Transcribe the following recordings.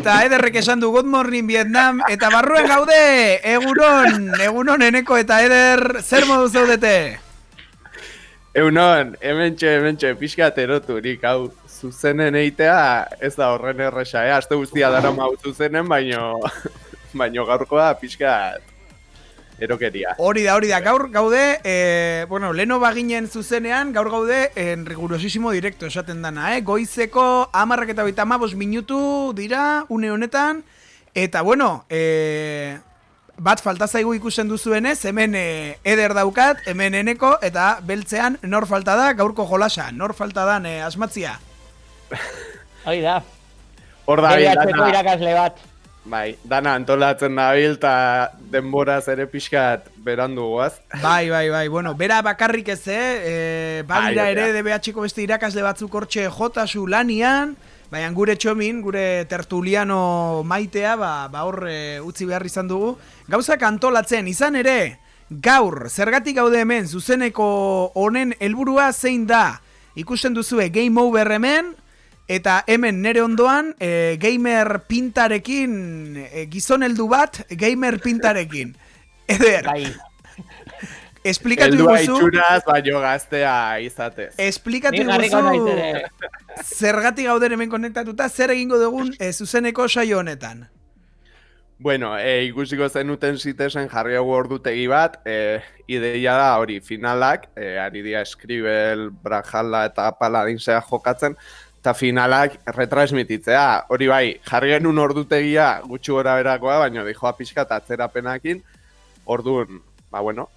eta Ederrek esan du Good Morning Vietnam, eta barruen gaude, egunon Eneko eta Eder, zer modu zaudete? Egunon, hementxe, pixkat eroturik, hau, zuzenen eitea, ez da horren erresa, aste guztia dara mau zuzenen, baino gaurkoa pixkat erokeria. Hori da, gaur gaude, leno baginen zuzenean, gaur gaude en rigurosísimo directo esaten dana, goizeko 10:35 minutu dira, une honetan, eta bat falta zaigu ikusten duzuenez, hemen Eder daukat, hemen Eneko, eta beltzean nor falta da gaurko jolasa, nor falta dan asmatzia. Hori da. Hor da, Beriatzeko irakasle bat. Bai, dana antolatzen nabil, eta denboraz ere pixkat berandu goaz. Bai, bera bakarrik ez, badira ere DBH-ko beste irakasle batzuk hortxe jotasu lanian, baina gure txomin, gure tertuliano maitea, hor utzi behar izan dugu. Gauzak antolatzen, izan ere, gaur, zergatik gaude hemen, zuzeneko honen helburua zein da? Ikusten duzue Game Over hemen, eta hemen nere ondoan, gamer pintarekin, gizon heldu bat, gamer pintarekin. Eder, esplikatu Heldua iguzu... itxuraz, baino gaztea izatez. Esplikatu iguzu zergatik gauden hemen konektatuta, zer egingo dugun zuzeneko saio honetan. Bueno, ikusiko zenuten zitezen jarri hau ordutegi bat, ideia da hori finalak, ari dia Skribel, Brawlhalla eta Paladinsea jokatzen, eta finalak retransmititzea. Hori bai, jarri genuen ordutegia gutxi gora berakoa, baina dijoa pixka eta atzerapenakin, orduan,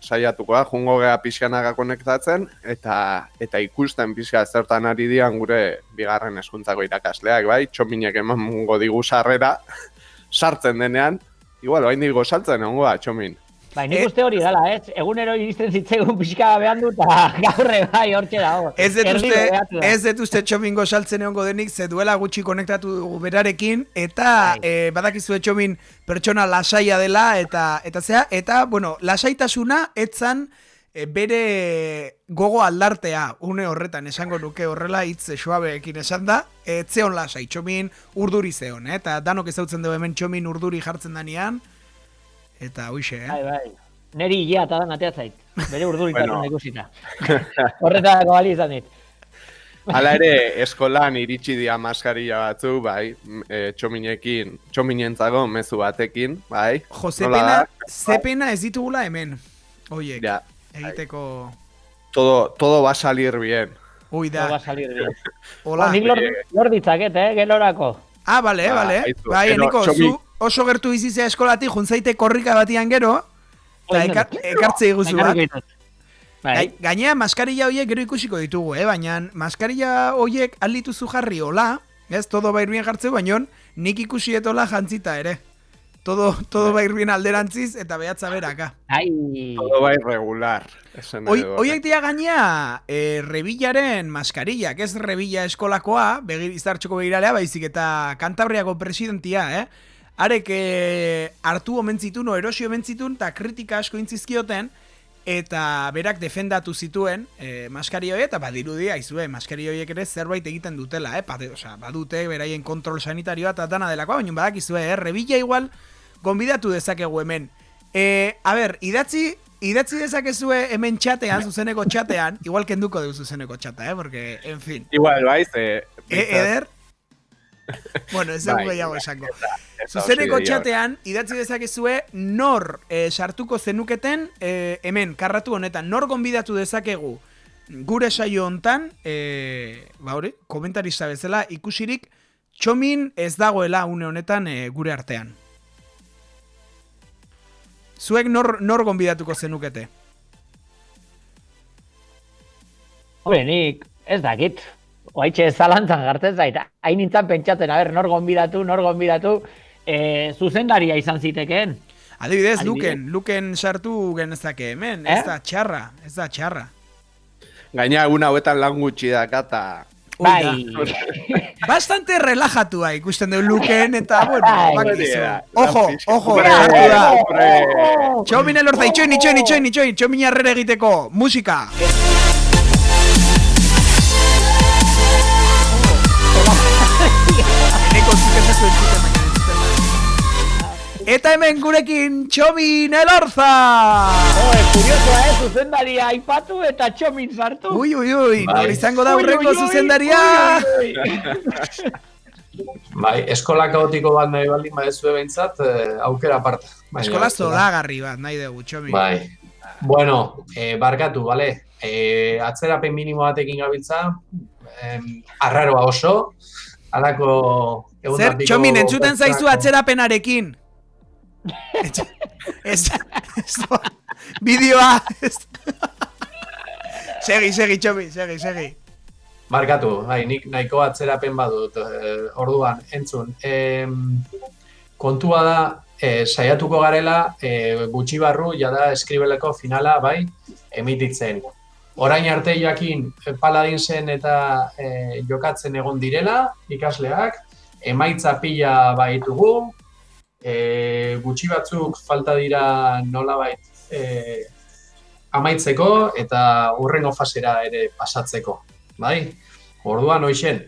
saiatuko da, jungo geha pixkanaga konektatzen, eta ikusten pixka zertan ari dian gure bigarren hezkuntzako irakasleak, bai, txominek emango digu sarrera, sartzen denean, igual, hain digo saltzen, ongoa, txomin. Bai, nik uste hori dala, egunero iristen zitzaigun pixka behan dut, eta gaurre bai hortxe dago. Ez dut uste txomingo saltzen egongo denik, ze duela gutxi konektatu dugu berarekin, eta badakizue txomin pertsona lasaia dela, eta lasaitasuna etzan bere gogo aldartea, une horretan esango nuke horrela hitz suabeekin esan da, etzeon lasai, txomin urduri zeon, eta danok ezautzen dugu hemen txomin urduri jartzen danean, eta hoixe, Bai. Neri hilea eta dan ateatzait, bere urduritasun ikusita. Horretako bali izan dit. Hala ere, eskolan iritsi dia maskarilla batzu, bai, txominentzako mezu batekin, bai. Jo, zepena ez ditugula hemen, oiek. Ja. Egiteko... Todo va a salir bien. Ui da. Todo va a salir bien. Hola. Nik lor ditzaket, gelorako. Ah, bale. Bai, Eneko, zu oso gertu bizizea eskolatik, juntzaite korrika batian gero, eta ekartze iguzu bat. Gainea, maskarilla horiek gero ikusiko ditugu, baina maskarilla horiek aldituzu jarri hola, ez, todo bair bien jartzeu, baina nik ikusi etola jantzita ere. Todo bair bien alderantziz eta behatza beraka. Todo bair regular. Hoiek dia gainea Revillaren maskarillak, ez Revilla eskolakoa, izartxoko begiralea, baizik eta Kantabriako presidentia, Arek hartu omentzitun, erosio omentzitun, eta kritika asko intzizkioten, eta berak defendatu zituen maskari horiek, eta badirudi aizue, maskari horiek ere zerbait egiten dutela, badute beraien kontrol sanitarioa eta dana delakoa, baina badakizue, Revilla igual gonbidatu dezakegu hemen. Idatzi dezakezue hemen txatean, zuzeneko txatean, igual kenduko dugu zuzeneko txata, porque, en fin. Igual, baiz, Eder? Bueno, ez dugu gehiago esango. Zuzeneko txatean, idatzi dezakezue nor sartuko zenuketen, hemen, karratu honetan, nor gonbidatu dezakegu gure saio hontan, komentarista bezala, ikusirik, txomin ez dagoela une honetan gure artean. Zuek nor gonbidatuko zenukete? Hore, nik ez dakit. Oaitxe zalantzan jartzen zait. Hain nintzen pentsatzen, nor gonbidatu, zuzendaria izan zitekeen. Adibidez, Luken sartu genezake hemen, ez da txarra. Gaina egun hauetan lan gutxi dakata. Bai. Bastante relajatua ikusten du Luken, eta, ojo, hartu da. Txomin elorza, itxoin, txomin arrera egiteko, musika. Eneko zikezazu entzuten, baina hemen gurekin Txomin Elorza! Kuriosoa, zuzendaria aipatu eta Txomin sartu. Ui, nor izango da hurrengo zuzendaria! Bai, eskola kaotiko bat nahi baldin badezue behintzat, aukera aparta. Eskola zoragarri bat nahi dugu, Txomin. Bai. Bueno, barkatu, bale? Atzerapen minimo batekin gabiltza, arraroa oso, alako... Zer, Txomin, entzuten zaizu atzerapenarekin? Ez, bideoa... Segi, Txomin, segi. Markatu, bai, nik nahiko atzerapen badut, orduan, entzun. Kontua da, saiatuko garela, gutxi barru, jada eskribeleko finala, bai, emititzen. Orain arte jakin Paladinsen eta jokatzen egon direla, ikasleak, emaitza pila baitugu, gutxi batzuk falta dira nolabait amaitzeko eta hurrengo fasera ere pasatzeko. Bai, orduan hoixen,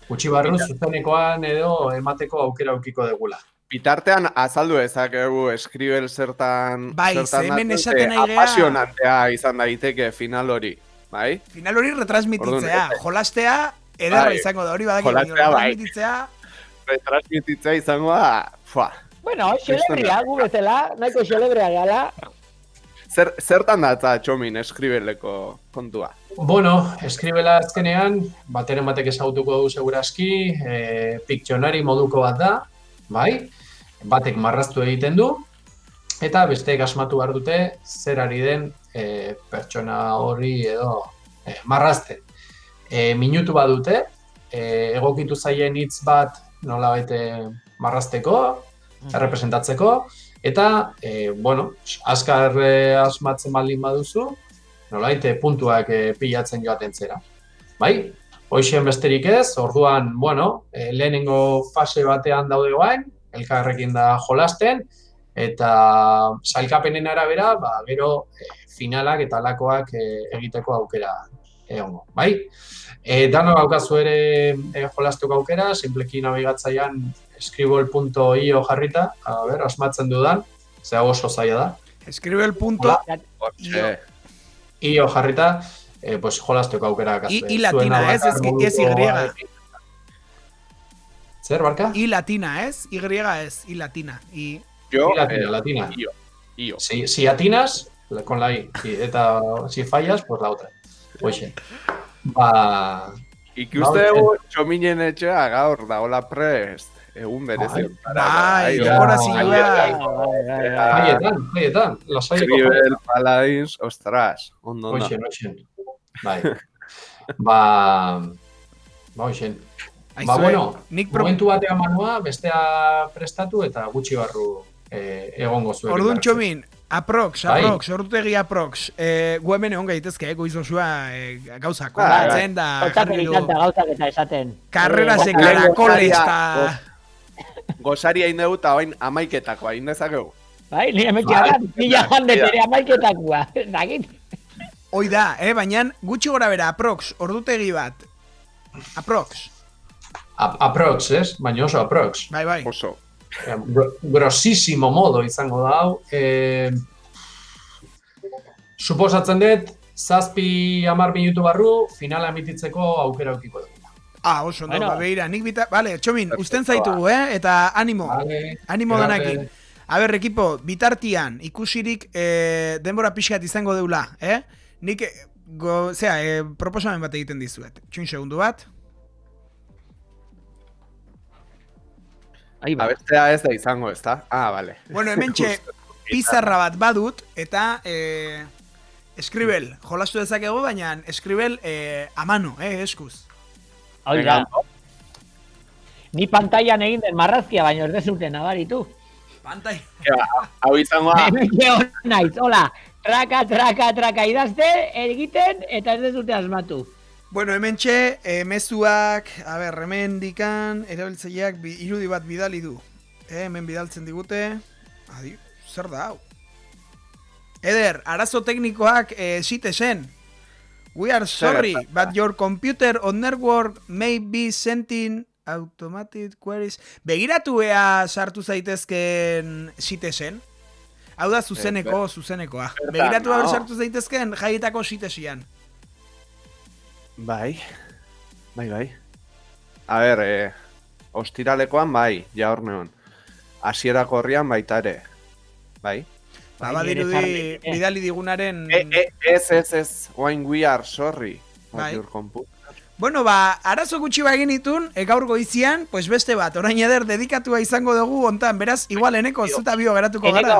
gutxi barru zuzenekoan edo emateko aukera aukiko degula. Bitartean azaldu ezakegu eskribel zertan... Bai, hemen esaten nahi gea... Apasionantea izan daiteke final hori, bai? Final hori retransmititzea, jolastea ederra izango da, hori badaki retransmititzea... Retransmititzea izango da... Bueno, xelebria, gu bezala, nahiko xelebria gala... Zertan datza, Txomin, eskribeleko kontua? Bueno, eskribela azkenean, bateren batek ezagutuko du segurazki, pikzionari moduko bat da, bai? Batek marraztu egiten du, eta besteek asmatu behar dute zer ari den pertsona hori edo marrazten. Minutu bat dute, egokitu zaien hitz bat nolabait marrazteko, errepresentatzeko, eta, bueno, azkar asmatzen baldin baduzu, nolabait puntuak pilatzen joaten zera. Bai? Hoixen besterik ez, orduan, bueno, lehenengo fase batean daude guain, elkarrekin da jolasten, eta sailkapenen arabera, gero finalak eta alakoak egiteko aukera egongo. Bai? Dano daukazu ere jolasteko aukera, simpleki nabigatzaian eskribol.io jarrita, asmatzen dudan, ze oso zaila da. Eskribol.io jarrita, pues jolasteko aukera dakazue. I latina, ez Y. Zer, barka? I latina, ez? Y ez, I latina. I latina. Io. Si atinas, con la I. Eta si fallas, pues la otra. Oixe. Ikuste dugu Txominen etxea gaur daola prest. Egun berezi. Bai, dekorazioa. Haietan. Eskribel, Paladins, ostras. Ondo. Oixen. Bai. Oixen. Bueno, momentu batean manua, bestea prestatu eta gutxi barru egongo zuen. Orduan Txomin, aprox, ordutegi aprox. Gu hemen egon gaitezke, goizosua gauzak kontatzen da... Gauzak eta esaten. Karrerasen karakoles eta... Gozari hain dugu eta hain amaiketakoa, hain dezakegu. Bai, ni emekiaran, nila jandetere amaiketakoa. Hoi da, baina gutxi gora bera, aprox, ordutegi bat. Aprox. Aprox, ez? Baina oso aprox. Bai. Oso. Grosísimo modo izango da hau. Suposatzen dut, 7-10 minutu barru, finala emititzeko aukera aukiko dugu. Oso, no, beira, nik bita... Vale, Txomin, usten zaitugu, eta animo. Animo danakin. A ber, ekipo, bitartian, ikusirik denbora pixkat izango deula, Nik, proposamen bat egiten dizuet. Txun segundu bat. Abestea ez da izango, ez da? Bale. Bueno, hemen pizarra bat badut, eta eskribel, jolastu dezakegu, baina eskribel a mano, eskuz. Oiga, ni pantailan egin den marrazkia, baina ez dezuten nabaritu. Hau izango da. Hemen naiz, hola, traka idazte, egiten, eta ez dezute asmatu. Bueno, hemen mezuak, hemen dikan, erabiltzaileak irudi bat bidali du. Hemen bidaltzen digute. Zer da hau? Eder, arazo teknikoak zitezen. We are sorry, but your computer or network may be sending automatic queries. Begiratu ea sartu zaitezken sitesen. Hau da zuzenekoa. Begiratu ea sartu zaitezken jaietako sitesian. Bai. A ber, ostiralekoan bai, ja hor neon. Hasierako horrian baita ere. Bai. Badirudi bidali digunaren... Ez, oain we are sorry. Bai. Your computer. Bueno, arazo gutxi bagin itun, gaur goizian, pues beste bat, orain eder dedikatua izango dugu ontan, beraz, igual eneko zuta bio geratuko gara.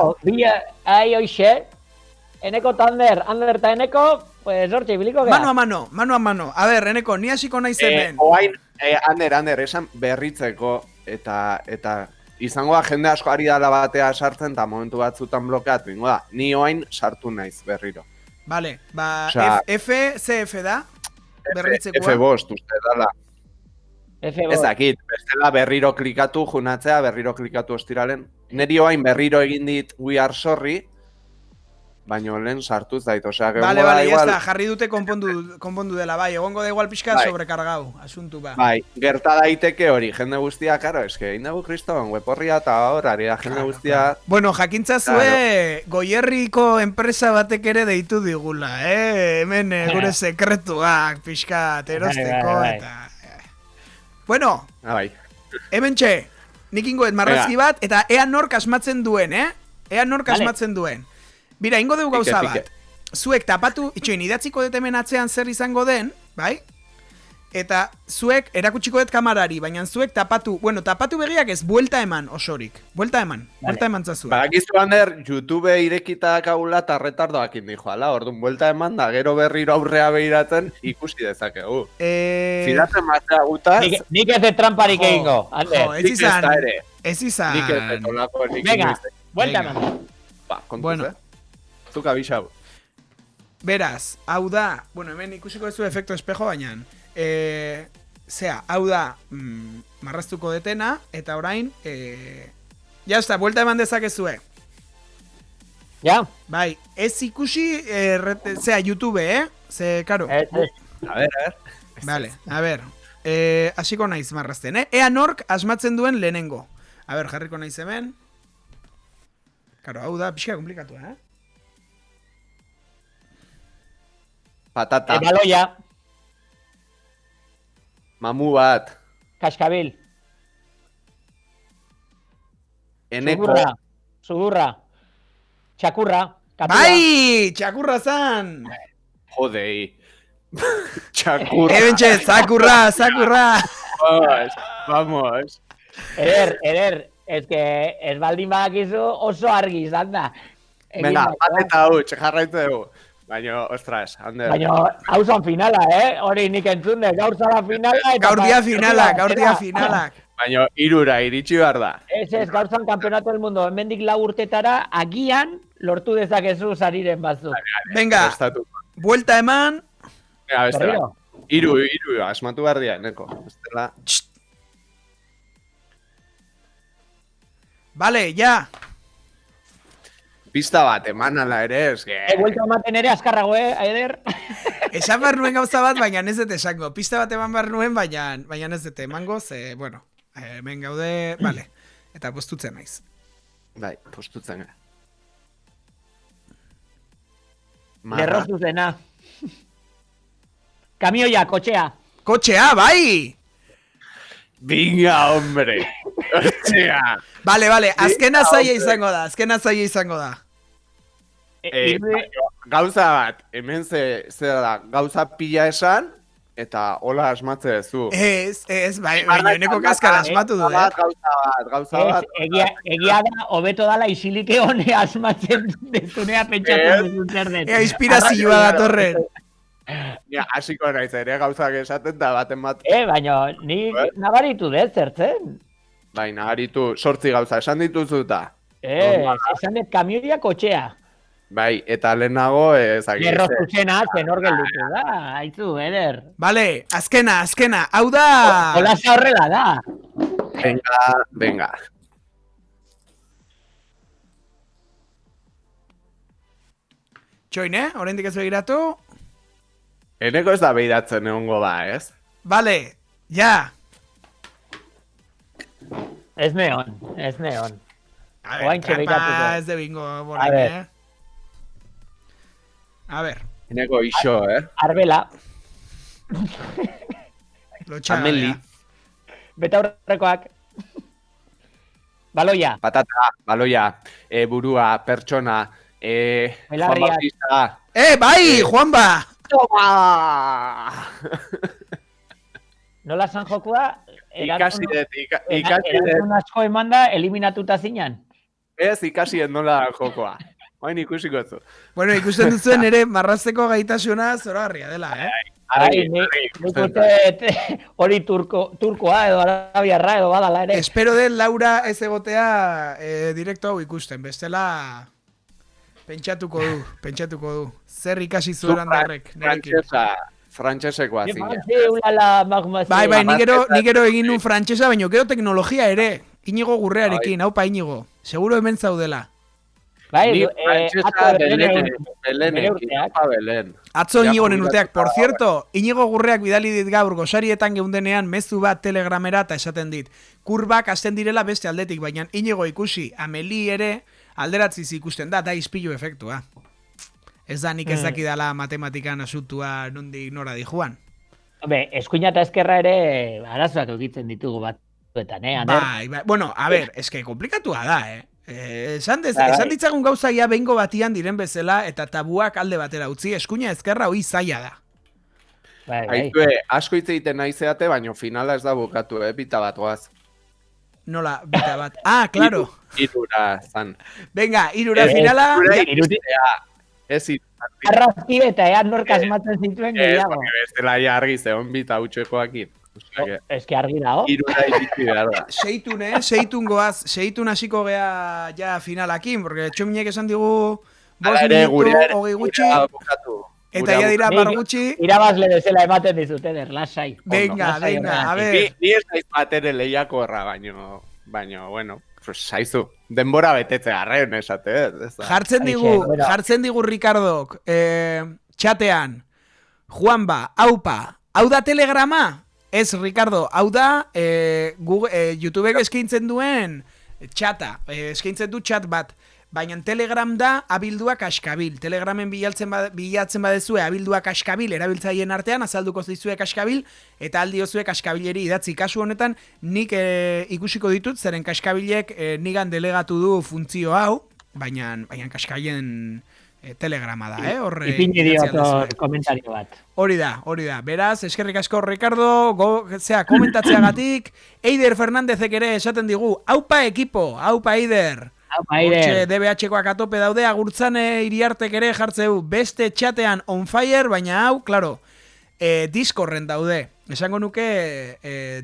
Eneko tander, ander eta eneko, pues hortxe ibiliko gara. Mano a mano. A ber, eneko, ni hasiko naiz hemen. Oain, ander, esan berritzeko, eta izango da jende asko ari dala batea sartzen, eta momentu batzutan blokeatu, ingo da, ni oain sartu naiz berriro. Vale, CF da, berritzekoa. F5, uste dala. F5. Ez dakit, bestela berriro klikatu, junatzea, berriro klikatu ostiralen. Neri oain berriro egin dit we are sorry, baino lehen sartu zait, osea, Vale, ya está, jarri dute konpondu dela, bai, egongo da igual pixka sobrekargau, asuntu ba. Bai, gerta daiteke hori, jende guztia, karo, eske, indago kristoan, weporria eta hor, ari da jende guztia... Bueno, jakintzazue, Goierriko enpresa batek ere deitu digula, hemen gure sekretuak pixka erosteko eta... Bueno, hemen txe, nik ingoet marrazki bat, eta ea nork asmatzen duen, Ea nork asmatzen duen. Bira, ingo dugu gauza bat. Zuek tapatu, itxoin, idatziko dut hemen atzean zer izango den, bai? Eta zuek erakutsiko dut kamarari, baina zuek tapatu begiak ez, buelta eman osorik. Buelta eman zazue. Badakizu ander, YouTube irekita kaula eta retardoak indi joala, orduan buelta eman da, gero berriro aurrea behiratzen ikusi dezakegu. Fidatzen matzea gutaz... Nik ez de tramparik egingo, ander. Ez izan. Nik ez de tolako nik venga, buelta eman. Kontuz, Zuk abixau. Beraz, hau da, hemen ikusiko duzu efektu espejo baina, hau da, marraztuko detena, eta orain, ya está, vuelta eman dezakezue. Ja? Bai, ez ikusi, YouTube, Ze, karo. A ver. Vale, a ver, hasiko naiz marrazten, Ea nork asmatzen duen lehenengo. A ver, jarriko naiz hemen. Karo, hau da, pixka komplikatu, Patata. Ebaloia. Mamu bat. Kaskabil. Eneko. Sudurra. Txakurra. Bai, txakurra zan. Jodei. Txakurra. Ebentxe, zakurra. Vamos. Eder, ez que ez baldin badakizu oso argi izan da. Venga, bat eta huts, jarraitu dugu. Baina, ostras, Ander. Baina, hau zan finala, hori nik entzun gaur zala finala. Gaur dia finalak. Baina, irura iritsi behar da. Ez, gaur zan kampeonato del mundo, hemendik 4 urtetara, agian lortu dezakezu sariren batzuk. Venga, buelta eman. Venga, bestela. Iru, asmatu behar dia, neko. Bestela. Vale, ya. Pista bat, eman ala ere, eske... Buelta ematen ere, azkarrago, Eder? Esan behar nuen gauza bat, baina ez dut esango. Pista bat eman behar nuen, baina ez dut emango, ze, bueno, hemen gaude, vale. Eta postutzen naiz. Bai, postutzen gara. Lerrozu zena. Kamioia, kotxea. Kotxea, bai! Binga, hombre! Kotxea! Vale, azkena zaila izango da. Gauza bat, hemen zer da, gauza pila esan, eta hola asmatze duzu. Ez, bai, eneko kaskara asmatu du, Gauza bat. Egia da, hobeto dala isilike hone asmatzen dezunea pentsatzen dezun zer den. Ea inspirazioa datorren. Ja, hasiko naiz ere gauzak esaten da baten bat. Baina, nik nabaritu dez, zertzen? Bai, nabaritu, 8 gauza esan dituzuta. Esan dut kamioia kotxea. Bai, eta lehenago ezagir. Lerrozu zena, zenor gelditu da, haitzu, Eder. Vale, azkena, hau da... Hola horrela da. Venga. Txoin, oraindik ez begiratu. Eneko ez da behiratzen egongo da, ez? Vale, ja. Ez neon, ez neon. A ver, Oaintxe trampa begiratuko. ez de bingo A borain, ver. A ver, Eneko iso, Arbela, lotxaga. Ameli. betaurrekoak. Baloia, Patata, baloia, burua, pertsona, Juan Belarriak. Bautista. Bai, Juanba! Toma! nola zan jokua? Ikasi dut, ikasi dut. Erantzun asko eman da, eliminatuta zinan. Ez ikasi dut nola jokoa. Oain ikusiko zu. Bueno, ikusten duzuen ere marrazteko gaitasuna zoragarria dela, Argi, Nik ikusten da. uste hori turkoa edo arabiarra edo badala ere. Espero den Laura ez egotea direkto hau ikusten, bestela pentsatuko du. Zer ikasi zuen handarrek, nerekin. Frantsesekoa Sí, zina. ulala, magma. Bai, ni gero egin nun frantsesa, baina gero teknologia ere. Inigo Gurrearekin, haupa Inigo. Seguro hemen zaudela. Bai, Ni atzo frantsesa Belenek, Belenek, Belen. Atzo Ja, Inigoren urteak, por jubilatuta cierto, Inigo Gurreak bidali dit gaur gosarietan geundenean mezu bat telegramera eta esaten dit. Kurbak hasten direla beste aldetik, baina Inigo ikusi, Ameli ere alderatziz ikusten da ispilu efektua. Ez da nik ez dakidala matematikan asuntua nondik nora di joan. Hombre, eskuina eta eskerra ere arazoak eukitzen ditugu batzuetan, Ander? Bai. Bueno, a ver, eske komplikatua da, Esan Bai. ditzagun gauza ja behingo batian diren bezala eta tabuak alde batera utzi, eskuina ezkerra hoi zaila da. Bai. Aitue, asko hitz egiten naizeate, baina finala ez da bukatu, pita bat goaz. Nola, bita bat. Ah, claro. Irura, zan. Venga, irura finala. Ez Arrazki eta ean nork asmatzen zituen gehiago. bestela ja argi zeon bita hutsekoakin. Eske argi dago. Irura iritsi behar da. Seitun hasiko gea ja finalakin, porque Txominek esan digu Hala ere, 5 gurea ere, hogei gutxi, gurea bukatu. eta ja dira Nik- bar gutxi. Irabazle bezala ematen dizuten erlasai. Venga, Lasai, a lasai. ver. Ni ez naiz batere lehiako erra, baino, bueno, pues zaizu. Denbora betetze garren esate, ez da. Jartzen digu Ricardok, txatean, Juanba, aupa, hau da telegrama? Ez, Ricardo, hau da YouTubek eskaintzen duen txata, eskaintzen du txat bat, baina Telegram da abildua kaskabil. Telegramen bilatzen badezue abildua kaskabil erabiltzaileen artean, azalduko zizue kaskabil, eta aldiozue kaskabileri idatzi. Kasu honetan, nik ikusiko ditut, zeren kaskabilek nigan delegatu du funtzio hau, baina kaskabilen telegrama da, horre. Ipini diot komentario bat. Hori da. Beraz, eskerrik asko Ricardo, komentatzeagatik, Eider Fernandezek ere esaten digu, aupa ekipo, aupa Eider. Hortxe DBH-koak atope daude, agurtzan iriartek ere jartzeu beste txatean on fire, baina hau, claro, Discorden daude. Esango nuke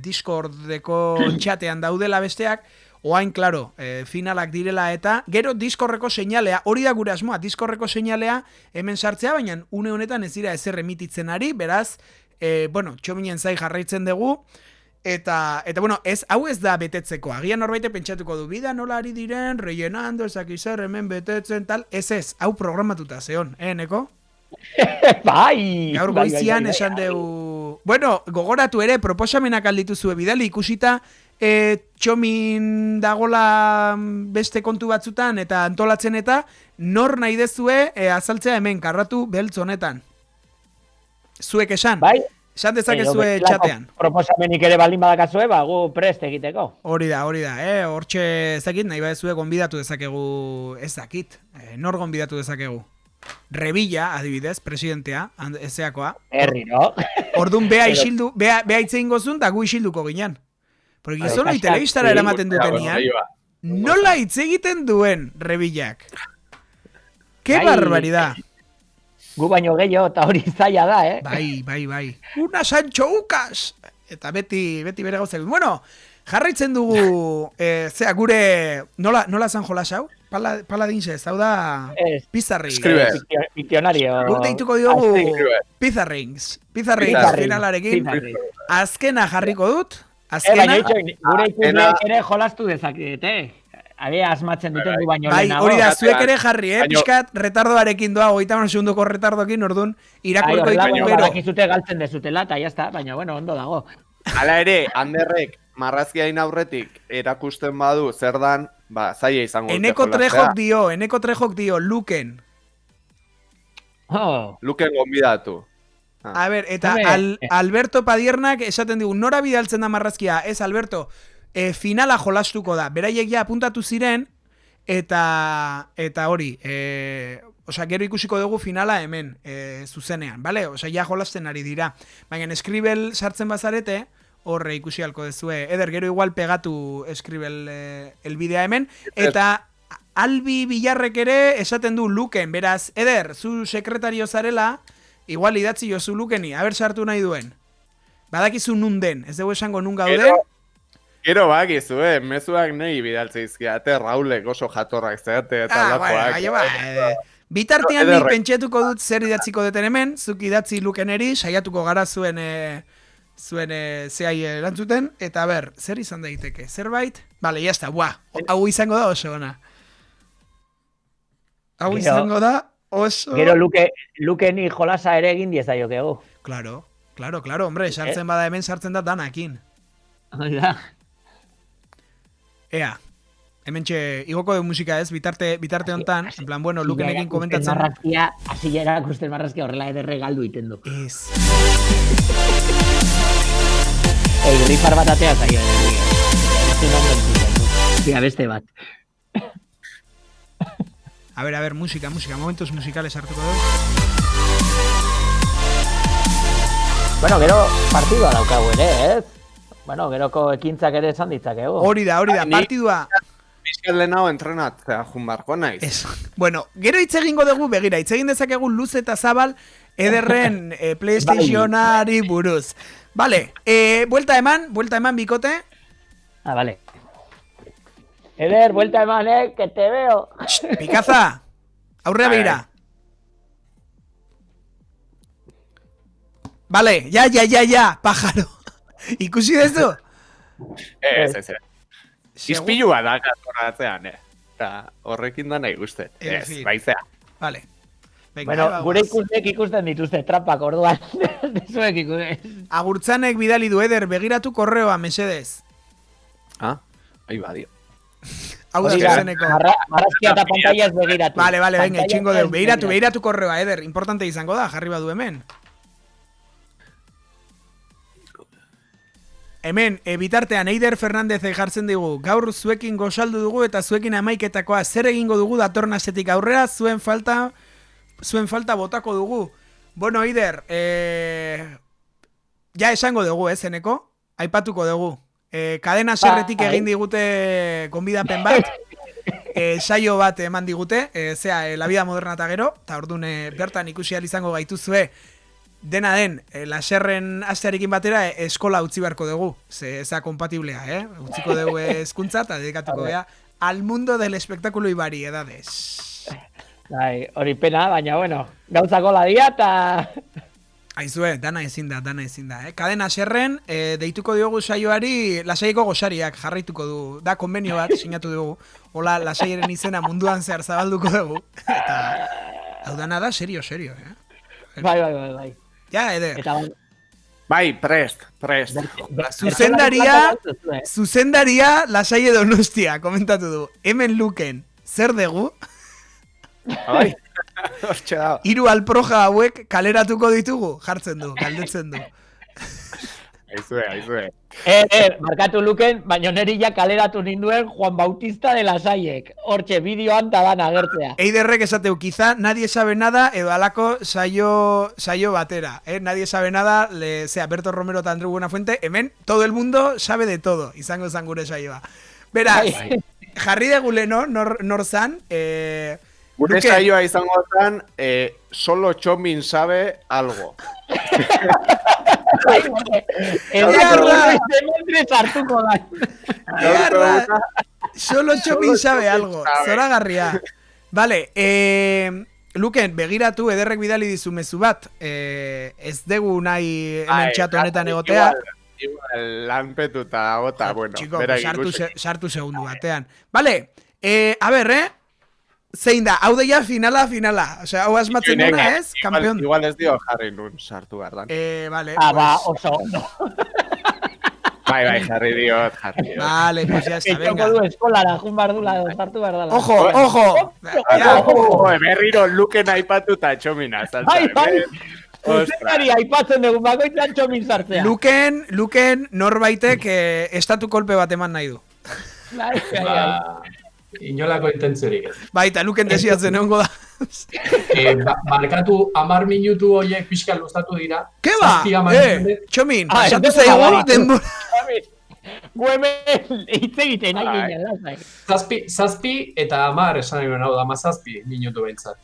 Discordeko txatean daudela besteak, oain, claro, finalak direla eta gero Discordeko seinalea, hori da gure asmoa, Discordeko seinalea hemen sartzea, baina une honetan ez dira ezer emititzen ari, beraz, Txominen zai jarraitzen dugu, Eta bueno, hau ez da betetzeko. Agian norbaite pentsatuko du, bida nola ari diren, rellenando, ezakizer, hemen betetzen, tal. Ez, hau programatuta zeon, Neko? Bai! Gaur goizian esan dugu... Bueno, gogoratu ere, proposamenak alditu zue bidali, ikusita Txomin dagola beste kontu batzutan eta antolatzen eta nor nahi dezue azaltzea hemen, karratu beltz honetan. Zuek esan. Bai? Esan dezakezue txatean. Proposamenik ere baldin badakazue, gu prest egiteko. Hori da, hortxe ezakit, nahi badezue gonbidatu dezakegu, ez dakit, nor gonbidatu dezakegu. Revilla, adibidez, presidentea, ezeakoa. Herri, no? Orduan beha itzein gozun, da gu isilduko ginen. Porque gizon hori telebistara eramaten dutenian, nola hitz egiten duen Revillak. Ke barbaridad. Gu baino gehiago eta hori zaila da, Bai. Una Sancho Ucas! Eta beti bere gauzak. Bueno, jarraitzen dugu, gure, nola San Jolas hau? Paladinse, ez hau da Pizarri. Piccionario. Guk deituko diogu Pizarrings finalarekin. Azkena jarriko dut. Baina gure ikusleek ere jolastu dezakete. Abea asmatzen duten du baino lehenago. Hori da, zuek ere jarri, pixkat retardoarekin doa, 30 segundoko retardokin, orduan, irakurko ditu Baina badakizute galtzen dezutela, eta jazta, baina bueno, ondo dago. Hala ere, Anderrek marrazkiain aurretik erakusten badu zer dan, zaila izango dute Eneko Trejok dio, Luken. Oh. Luken gonbidatu. A ber, eta Hombre. Alberto Padiernak esaten digu, nora bidaltzen da marrazkia? Ez, Alberto, finala jolastuko da. Beraiek ja apuntatu ziren, eta hori, osea, gero ikusiko dugu finala hemen, zuzenean, bale? Osea, ja jolasten ari dira. Baina Scribble sartzen bazarete, horre ikusi halko dezue. Eder, gero igual pegatu Scribble elbidea hemen, eta Albi Bilarrek ere esaten du Luken, beraz, Eder, zu sekretario zarela, igual idatzi jozu Lukeni, haber sartu nahi duen. Badakizu nun den, ez dugu esango nun gauden. Gero bakizu, mezuak nahi bidaltze izkiate, Raulek oso jatorrak zeate eta lakoak. Bitartean nik pentsetuko dut zer idatziko duten hemen, zuk idatzi Lukeneri, saiatuko gara zuen zehai erantzuten, eta ber, zer izan daiteke, zerbait? Bale, jazta, hau izango da oso ona. Hau izango da oso... Gero Lukeni jolasa ere egin diezaiokegu. Claro, hombre, sartzen bada hemen sartzen da danakin. Oida. Ea, hemen igoko du musika ez, bitarte hontan, en plan, bueno, Lukenekin komentatzen... Asi erakusten marrazkia horrela ederre galdu iten du. Ez. Gripar bat atea zaio ederri. Beste bat. A ver, música, momentos musicales hartuko dugu. Bueno, gero partidua daukagu ere, ez? Bueno, geroko ekintzak ere esan ditzakegu. Hori da, partidua. Bizkat lehenago entrenatzea junbarko naiz. Ez. Bueno, gero hitz egingo dugu, begira, hitz egin dezakegu luz eta zabal Ederren PlayStationari buruz. Vale, vuelta eman bikote. Vale. Eder, vuelta eman, que te veo. Pikaza, aurrea begira. Vale, ya, pájaro. Ikusi dezu? Ez. Izpilua da katoratzean, horrekin da nahi guztet. Ez, baizea. Vale. Venga, bueno, gure ikustek ikusten dituzte trapak orduan. Zuek ikusten. Agurtzanek bidali du, Eder, begiratu korreoa, mesedez. Ahí va, dio. Hau da zuzeneko. Marrazkia eta pantaiaz begiratu. Vale, venga, itxingo dugu. Begiratu korreoa, Eder. Importante izango da, jarri badu hemen. Hemen, bitartean Eider Fernandez jartzen digu, gaur zuekin gozaldu dugu eta zuekin amaiketakoa zer egingo dugu datorren astetik aurrera, zuen falta botako dugu. Bueno, Eider, ja esango dugu, Eneko? Aipatuko dugu. Kadena Serretik egin digute gonbidapen bat, saio bat eman digute, La Vida Moderna eta gero, eta orduan bertan ikusi ahal izango gaituzue, dena den, laserren astearekin batera eskola utzi beharko dugu. Eza kompatiblea, utziko dugu hezkuntza eta dedikatuko gea al mundo del espectáculo y variedades. Hori pena, baina bueno, gauzako ladia eta... Aizue, dana ezin da. Kadena Serren, deituko diogu saioari, lasaieko gosariak jarraituko du. Da, konbenio bat, sinatu dugu. Hola, lasaieren izena munduan zehar zabalduko dugu. Eta, hau dana da, serio, Bai. Ja, Eder. Bai, prest. Zuzendaria lasaie Donostia, komentatu du. Hemen Luken, zer dugu? Bai, hortxe da. 3 alproja hauek kaleratuko ditugu? Jartzen du, galdetzen du. Aizue. Markatu Luken, baina neri ja kaleratu ninduen Juan Bautista de Lasaiek. Hortxe, bideoan taban agertzea. Eiderrek esateu, quizá nadie sabe nada edo alako saio batera. Nadie sabe nada, Berto Romero eta Andreu Buenafuente, hemen todo el mundo sabe de todo, izango zan gure saioa. Beraz, jarri dugu leno, nor zan, gure saioa izango zan, solo Txomin sabe algo. Solo Txomin sabe algo. Zoragarria. Vale, Luken, begiratu Ederrek bidali dizu mezu bat. Ez dugu nahi hemen txatu honetan egotea. Igual lanpetu eta gota, bueno. Txiko, sartu segundu batean. Vale, a ber, zein da, hau deia finala. Osea, hau asmatzen duna, ez? Kampeon. Igual ez dio jarri nun sartu gardan. Vale. Ba, oso ondo. Bai, jarri diot. Vale, pues ya está, Etxoko venga. du eskolara, jun behar dula, sartu behar dela. Ojo, ojo. Ya. Berriro Luken aipatuta txomina, Bai, bai. Ostras. Zuzendari aipatzen dugu, bakoitzan txomin sartzea. Luken norbaitek estatu kolpe bat eman nahi du. Bai, bai, bai. Inolako intentziorik ez. Baita, Luken desiatzen egongo da. Markatu 10 minutu horiek pixka luzatu dira. Ke ba? Zazpi hamar minutu. Txomin, Ah, pasatu entonces zaigu abaritu. denbora. Gu hemen hitz egiten nahi ginen, lasai. Zazpi eta 10 esan nahi hau da, 17 minutu behintzat.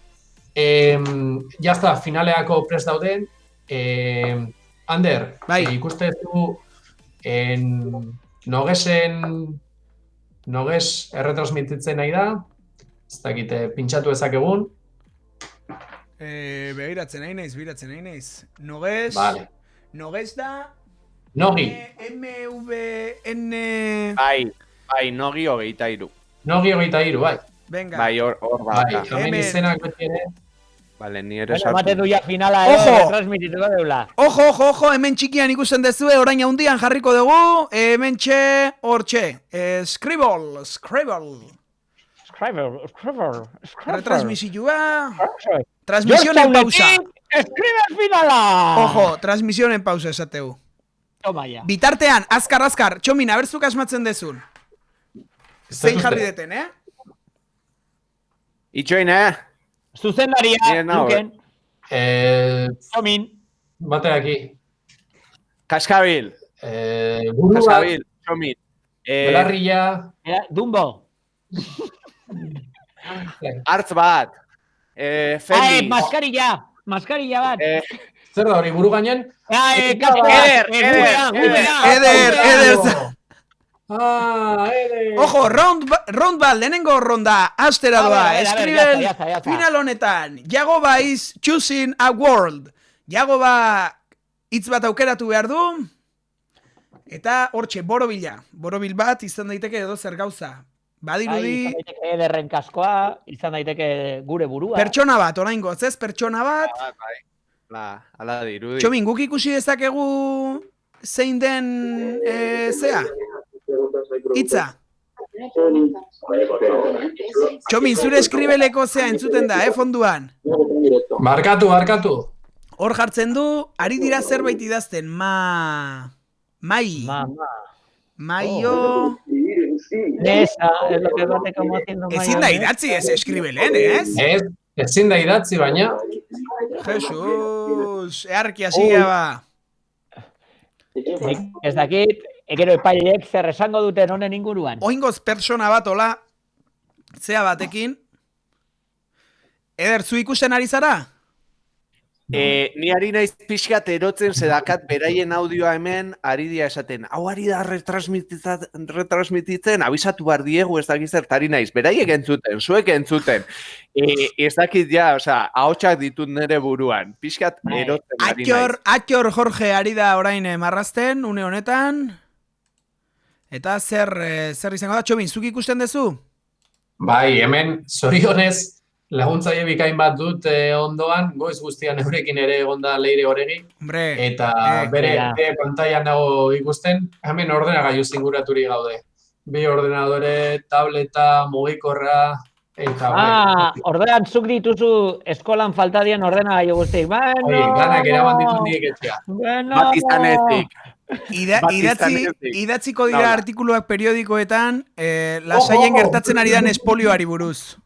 Jazta, finaleako prest dauden. Ander, Bai. ikuste du Noges erretransmititzen nahi da. Ez dakite, pintxatu ezakegun. Begiratzen nahi naiz. Noges. Vale. Noges da... Nogi. MVN... Bai, nogi 23. Nogi 23, bai. Venga. Bai, hor Bai, bat. hemen Hemen. izenak beti ere. Vale, ni ere Bueno, emate du ja finala Ojo! transmitituko deula. Ojo, hemen txikian ikusten dezue, orain handian jarriko dugu, hemen hortxe, Scribble. Retransmisioa, transmisionen pausa. Escribe finala! Ojo, transmisionen pausa esateu. Toma ya. Bitartean, azkar, Txomin, abertzuk asmatzen dezun. Zein jarri deten, Itxoin, Zuzendaria, Bien, hau, Luken, Txomin, Bateaki. Kaskabil. Buru bat, Kaskabil, txomin. belarria. Dumbo. Hartz bat. Fenix. Maskarilla bat. Zer da hori, buru gainen? Eder. Eder. Ojo, round bat, lehenengo ronda, astera A doa, ver, Escribel, ya está. final honetan, Jagoba is choosing a world. Jagoba hitz bat aukeratu behar du, eta hortxe, borobil bat izan daiteke edo zer gauza. Badirudi, Izan daiteke ederren kaskoa, izan daiteke gure burua. pertsona bat, oraingoz, ez pertsona bat. Ala dirudi. Txomin, guk ikusi dezakegu zein den, zea? Hitza. Txomin, zure eskribeleko zea entzuten da, fonduan. Markatu. Hor jartzen du, ari dira zerbait idazten, maio... Nesa, es lo que bate como haciendo mayo. Ezin da idatzi ez eskribelen, ez? Ezin da idatzi, baina. Jesus, earki hasia ba. Ez dakit, gero epaileek zer esango duten honen inguruan. Oingoz pertsona bat, hola, zea batekin. Eder, zu ikusten ari zara? Ni ari naiz pixkat erotzen zedakat beraien audioa hemen ari dia esaten. Hau ari da retransmititzen, abisatu behar diegu ez dakit zertari naiz. Beraiek entzuten, zuek entzuten. Ez dakit ja, osea, ahotsak ditut nere buruan. Pixkat erotzen ari naiz. Atxor Jorge ari da orain marrazten, une honetan. Eta zer izango da, Txomin, zuk ikusten duzu? Bai, hemen, zorionez, laguntzaile bikain bat dut ondoan, goiz guztian eurekin ere egonda Leire Oregi. Hombre, Eta bere pantailan dago ikusten, hemen ordenagailu zinguraturik gaude. Bi ordenadore, tableta, mugikorra, eta... ordean zuk dituzu eskolan faltadien ordenagailu guztiak. Bueno, ganak eraman ditut nik etxea. Bat izan ezik. Idatziko dira artikuluak periodikoetan, lasaien gertatzen ari dan espolioari buruz.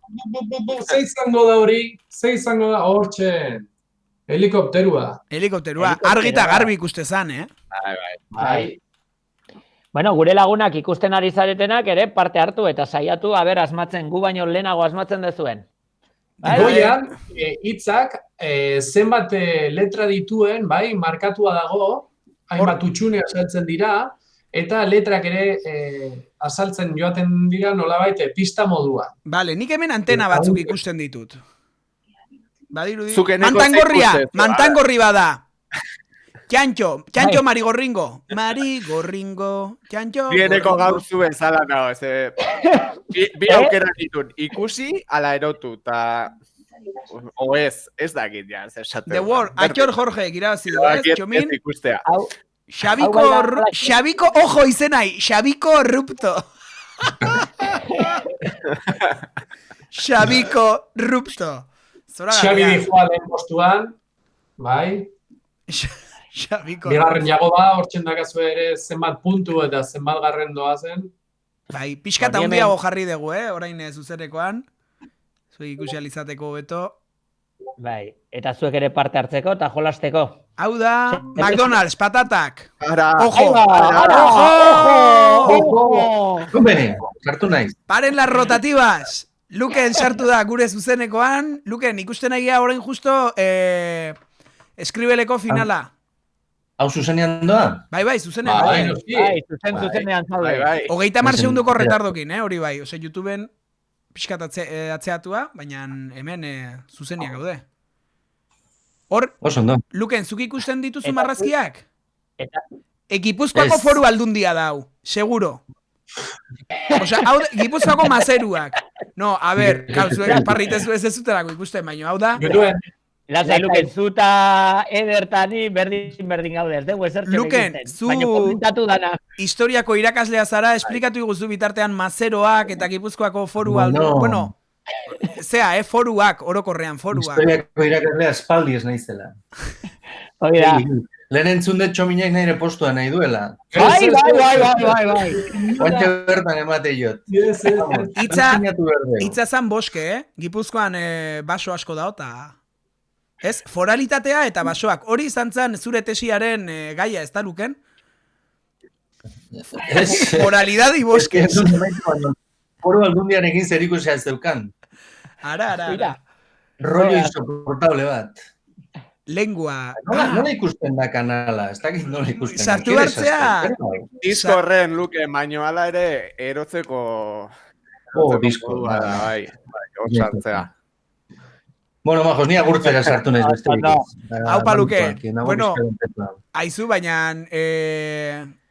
Ze izango da hori? Ze izango da hortxe? Helikopterua. Argi eta garbi ikuste zan, Bai. Bueno, gure lagunak ikusten ari zaretenak ere parte hartu eta saiatu, asmatzen, gu baino lehenago asmatzen dezuen. Goian, hitzak zenbat letra dituen, bai, markatua dago, hainbat utxune azaltzen dira, eta letrak ere azaltzen joaten dira nolabait pista modua. Bale, nik hemen antena batzuk ikusten ditut. Badirudi. Mantangorria, mantangorri bada. Txantxo Marigorringo, txantxo. Bieneko gauzu bezala nago, bi aukera ditun, ikusi ala erotu, eta... O ez dakit ja, zer esatu. The World, Atxor Jorge, irabazi du, ez, Txomin? Xabiko, ojo izenai, Xabiko Rupto. Xabiko Rupto. Xabi dijoa lehen postuan, bai. Xabiko. Bigarren Jagoba, hortzen dakazu ere zenbat puntu eta zenbat garren doazen. Bai, pixka eta hundiago jarri dugu, orain zuzerekoan. Zuek ikusi alizateko beto. Bai, eta zuek ere parte hartzeko eta jolasteko. Hau da, McDonald's, patatak. Ara, Ojo! Ojo! Bene, sartu naiz. Paren las rotativas. Luken sartu da gure zuzenekoan. Luken, ikusten egia orain justo eskribeleko finala. Hau zuzenean doa? Bai, zuzenean. Bai, zuzenean zaude. bai. 30 segundoko retardokin, hori bai. Ose, YouTubeen pixkat atzeatua, baina hemen zuzeniak gaude. Hor, Luken, zuk ikusten dituzu marrazkiak? Gipuzkoako foru aldundia da hau, seguro. Osea, hau Gipuzkoako mazeruak. No, a ber, zuek parritezu ez zutelako ikusten, baina hau da... Lasai, Luken, zuta edertani berdin gaude, ez dugu ezertxe Luken, zu historiako irakaslea zara, esplikatu iguzu bitartean mazeroak eta Gipuzkoako foru aldu... Bueno, zea, foruak, orokorrean foruak. Historiako irakaslea espaldi ez naizela. Oida. Lehen entzun dut txominak nahi postua nahi duela. Bai. Oantxe bertan emate jot. Itza zan boske, Gipuzkoan baso asko da, eta... Ez, foralitatea eta basoak. Hori izan zen zure tesiaren gaia, ez da, Luken? Foralidad y bosques. Foru aldundiarekin zerikusia ez zeukan. Ara. Rollo insoportable bat. Lengua. Nola ikusten da kanala? Ez dakit nola ikusten da. Sartu hartzea. Disko horren, Luke, baino ala ere erotzeko... disko. Bai, hor sartzea. Bueno, majos, ni agurtzera sartu naiz besterik. Haupa, Luke. Bueno, aizu, baina...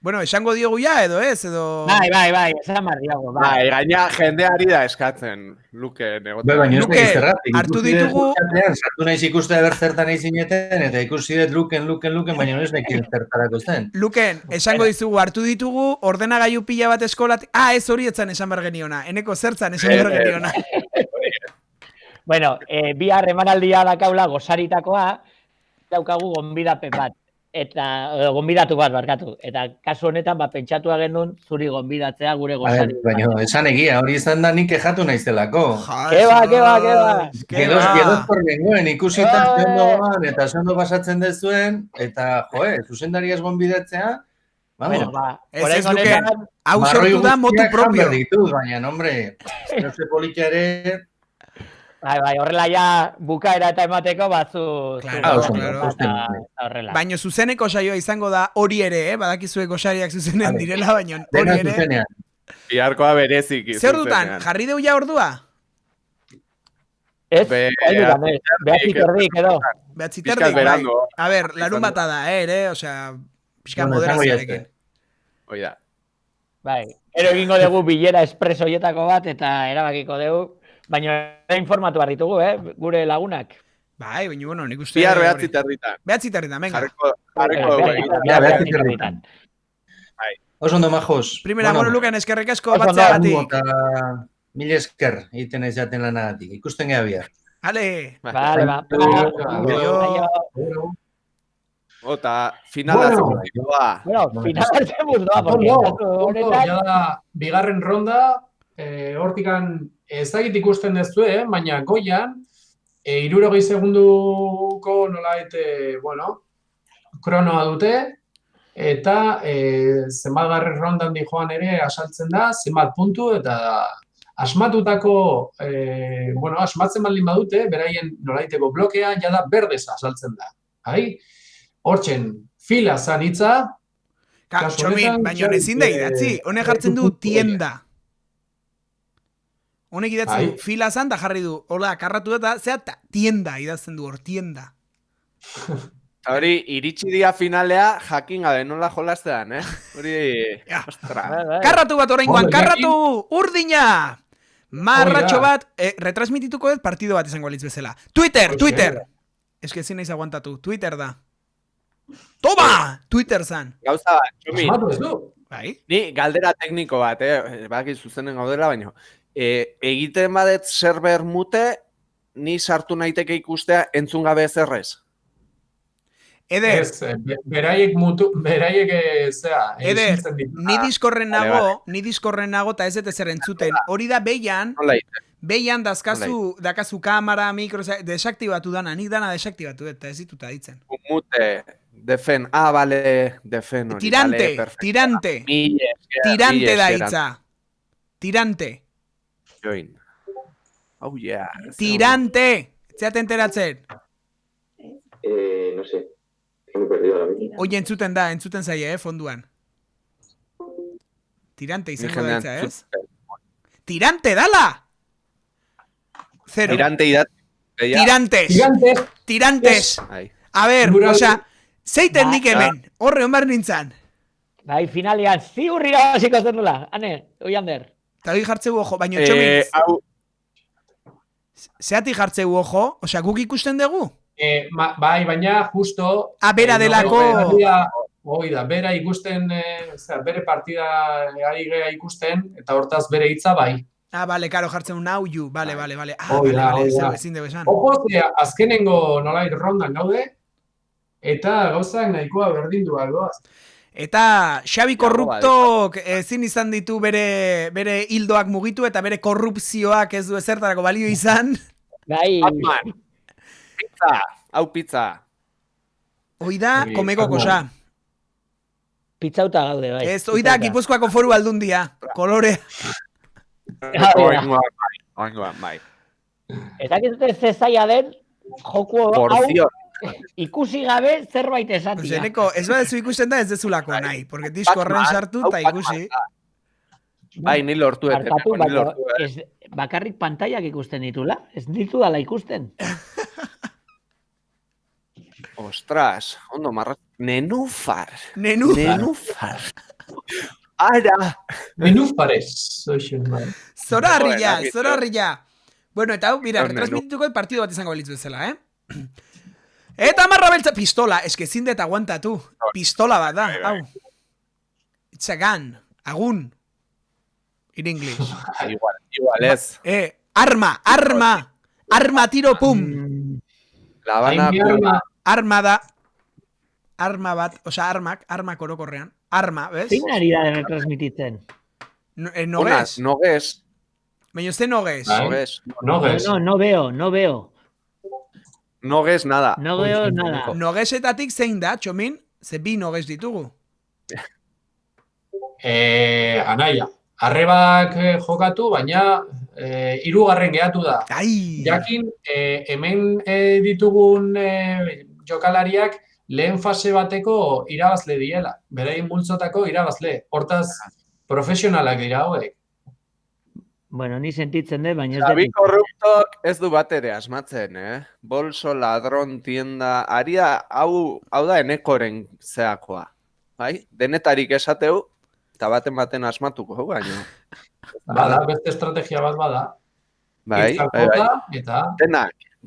Bueno, esango diogu ja, edo ez, edo... Bai, esan marriago. Bai, gaina jendeari da eskatzen, Luke, negotan. Baina ez nahi zerratik. Hartu ditugu... Sartu naiz ikuste bertzertan nahi zineten, eta ikusi dut Luken, baina ez nahi zertarako zen. Luken, esango dizugu, hartu ditugu, ordenagailu pila bat eskolatik... ez hori etzan esan bergeniona. Eneko zertzan esan bergeniona. Bueno, bihar emanaldia dakaula gozaritakoa, daukagu gonbidapen bat. Eta gonbidatu bat barkatu. Eta kasu honetan pentsatua genuen zuri gonbidatzea gure gozari. Baina, esan egia, hori izan da nik ejatu naizelako. Keba. Gedozkor gengoen, ikusita zendoan, eta zendo pasatzen dezuen, eta, zuzendariaz gonbidatzea, vamos. Ez Luken, hau sortu da motu propio. Baina, hombre, ez politia ere... Bai, horrela ja bukaera eta emateko batzu... Claro. Baina zuzeneko saioa izango da hori ere, badakizue gosariak zuzenean direla, baina hori ere... Biharkoa berezik zuzenean. Zer dutan, jarri deu ja ordua? Ez, behatzik erdik edo. Behatzik erdik, bai. A ber, larun bata da, ere, osea, pixka moderazioarekin. Oida. Bai, ero egingo dugu bilera espresoietako bat, eta erabakiko dugu. Baina informatu behar ditugu, gure lagunak. Bai, baina, bueno, nik uste... Bihar behatzit erditan. Behatzit erditan, venga. Behatzit erditan. Oso ondo, majos. Primera, bueno, Luken, eskerrik asko batzeagatik. Mil esker, egiten ez jaten lanagatik. Ikusten geha bihar. Ale. Vale, ba. Ota, finala zemuz doa. Bueno, finala zemuz doa. Bigarren ronda, hortikan... Ez dakit ikusten dezue, baina goian, 60 segunduko nolait, kronoa dute, eta zenbat rondan dijoan ere asaltzen da, zenbat puntu, eta asmatutako, asmatzen baldin badute, beraien nolaiteko blokea, jada berdez asaltzen da. Hortzen, fila zanitza... Txomin, baina ezin da idatzi, honek jartzen du tienda. Honek idatzen du, fila zan da jarri du, hola, karratu eta zea tienda idatzen du hor, tienda. Hori, iritsi dia finalea, jakin gabe nola jolastean, Hori, ostra. Karratu bat oraingoan, karratu, urdina! Marratxo bat, retransmitituko dut partido bat izango alitz bezala. Twitter! Ez que ezin naiz aguantatu, Twitter da. Toma! Twitter zan. Gauza bat, Txomin, Asmatu ez du. Bai? ni galdera tekniko bat, baki zuzenen gaudela, baina egiten badet server mute, ni sartu naiteke ikustea entzun gabe ezerrez. Eder, Ez, beraiek zea, Eder, isiltzen ditu. ni diskorren Vale, nago, eta ez dut ezer entzuten. Hori da behian, Nola egiten? behian dakazu kamera, mikro, desaktibatu dana, nik dana desaktibatu dut, eta ez dituta ditzen. Mute, defen, bale, defen hori. Tirante, vale, perfecto. tirante, Mila esker, tirante mila da esker, hitza. Tirante, Join. Oh, yeah. tirante, zeate enteratzen. No sé, he perdido la vida. Oie, entzuten zaie, fonduan. Tirante izango da hitza, ez? Tirante, dala! Zero. Tirante idat. Tirantes. Gigantes, Tirantes. Ai. A ver, Mural- osea, zeiten Ba- nik hemen. Horre, onbar nintzan. Bai, finalean, ziur irabaziko zen dula. Hane, oiander. Eta hori jartzeu ojo, baina Txomin, Hau, zeati jartzeu ojo, osea, guk ikusten dugu? bai, baina justo... Bera delako... Hoi da, bera ikusten, bere partida ari gea ikusten, eta hortaz bere hitza bai. Bale, karo, jartzen now you, bale. Hoi da, Bale, hoi da. ezin dugu esan. Ojo, azkenengo nolait rondan gaude, eta gauzak nahikoa berdinduak doaz. Eta Xabi korruptok ezin izan ditu bere hildoak mugitu eta bere korrupzioak ez du ezertarako balio izan. Bai, Batman. Pizza. Hau pizza. Hoi da, Hori, komeko Batman. kosa. pitzauta gaude, bai. Ez, hoi da, Pitzauta. Gipuzkoako foru aldundia. Kolore. Oingoan, bai. Eta gizute zezaia den, joku hau Porción. ikusi gabe zerbait esatia. Ozeneko, ez badezu ikusten da ez dezulako nahi, porque diskorren sartu eta ikusi. Bai, ni lortu ez. Barkatu, Ni baina lortu ez. bakarrik pantaiak ikusten ditula. Ez ditu dala ikusten. Ostras, ondo marrat. Nenufar. Nenu. Nenufar. Ara. Menuz parez, zoixen, bai. Zorarria, Joder, zorarria. Bueno, eta hau, mira, Hor, nenu. retransmitituko partido bat izango belitzu bezala, Eta marra beltza, pistola, eske ezin dut aguantatu. Pistola bat da, Bai, hau. It's a gun, agun. In English. Igual ez. Arma. Arma, tiro, pum. La Habana, Arma da. Arma bat, osea, armak orokorrean. Arma, bez? Zein ari da retransmititzen? Noguez. Noguez. Baina ez noguez. Bai. Noguez. No, ges. No veo. Noguez nada. No veo nada. Noguezetatik zein da, Txomin? Ze bi noguez ditugu. Anaia. Arrebak jokatu, baina hirugarren gehatu da. Ai! Jakin, hemen ditugun jokalariak lehen fase bateko irabazle diela. Beraien multzotako irabazle. Hortaz, profesionalak dira hauek. Bueno, ni sentitzen dut, baina ez Xabi dut. korruptok ez du bat ere asmatzen, Bolso, ladron, tienda, aria, hau da enekoren zeakoa. Bai? Denetarik esateu, eta baten asmatuko, baina. Bada, beste estrategia bat bada. Bai. Eta...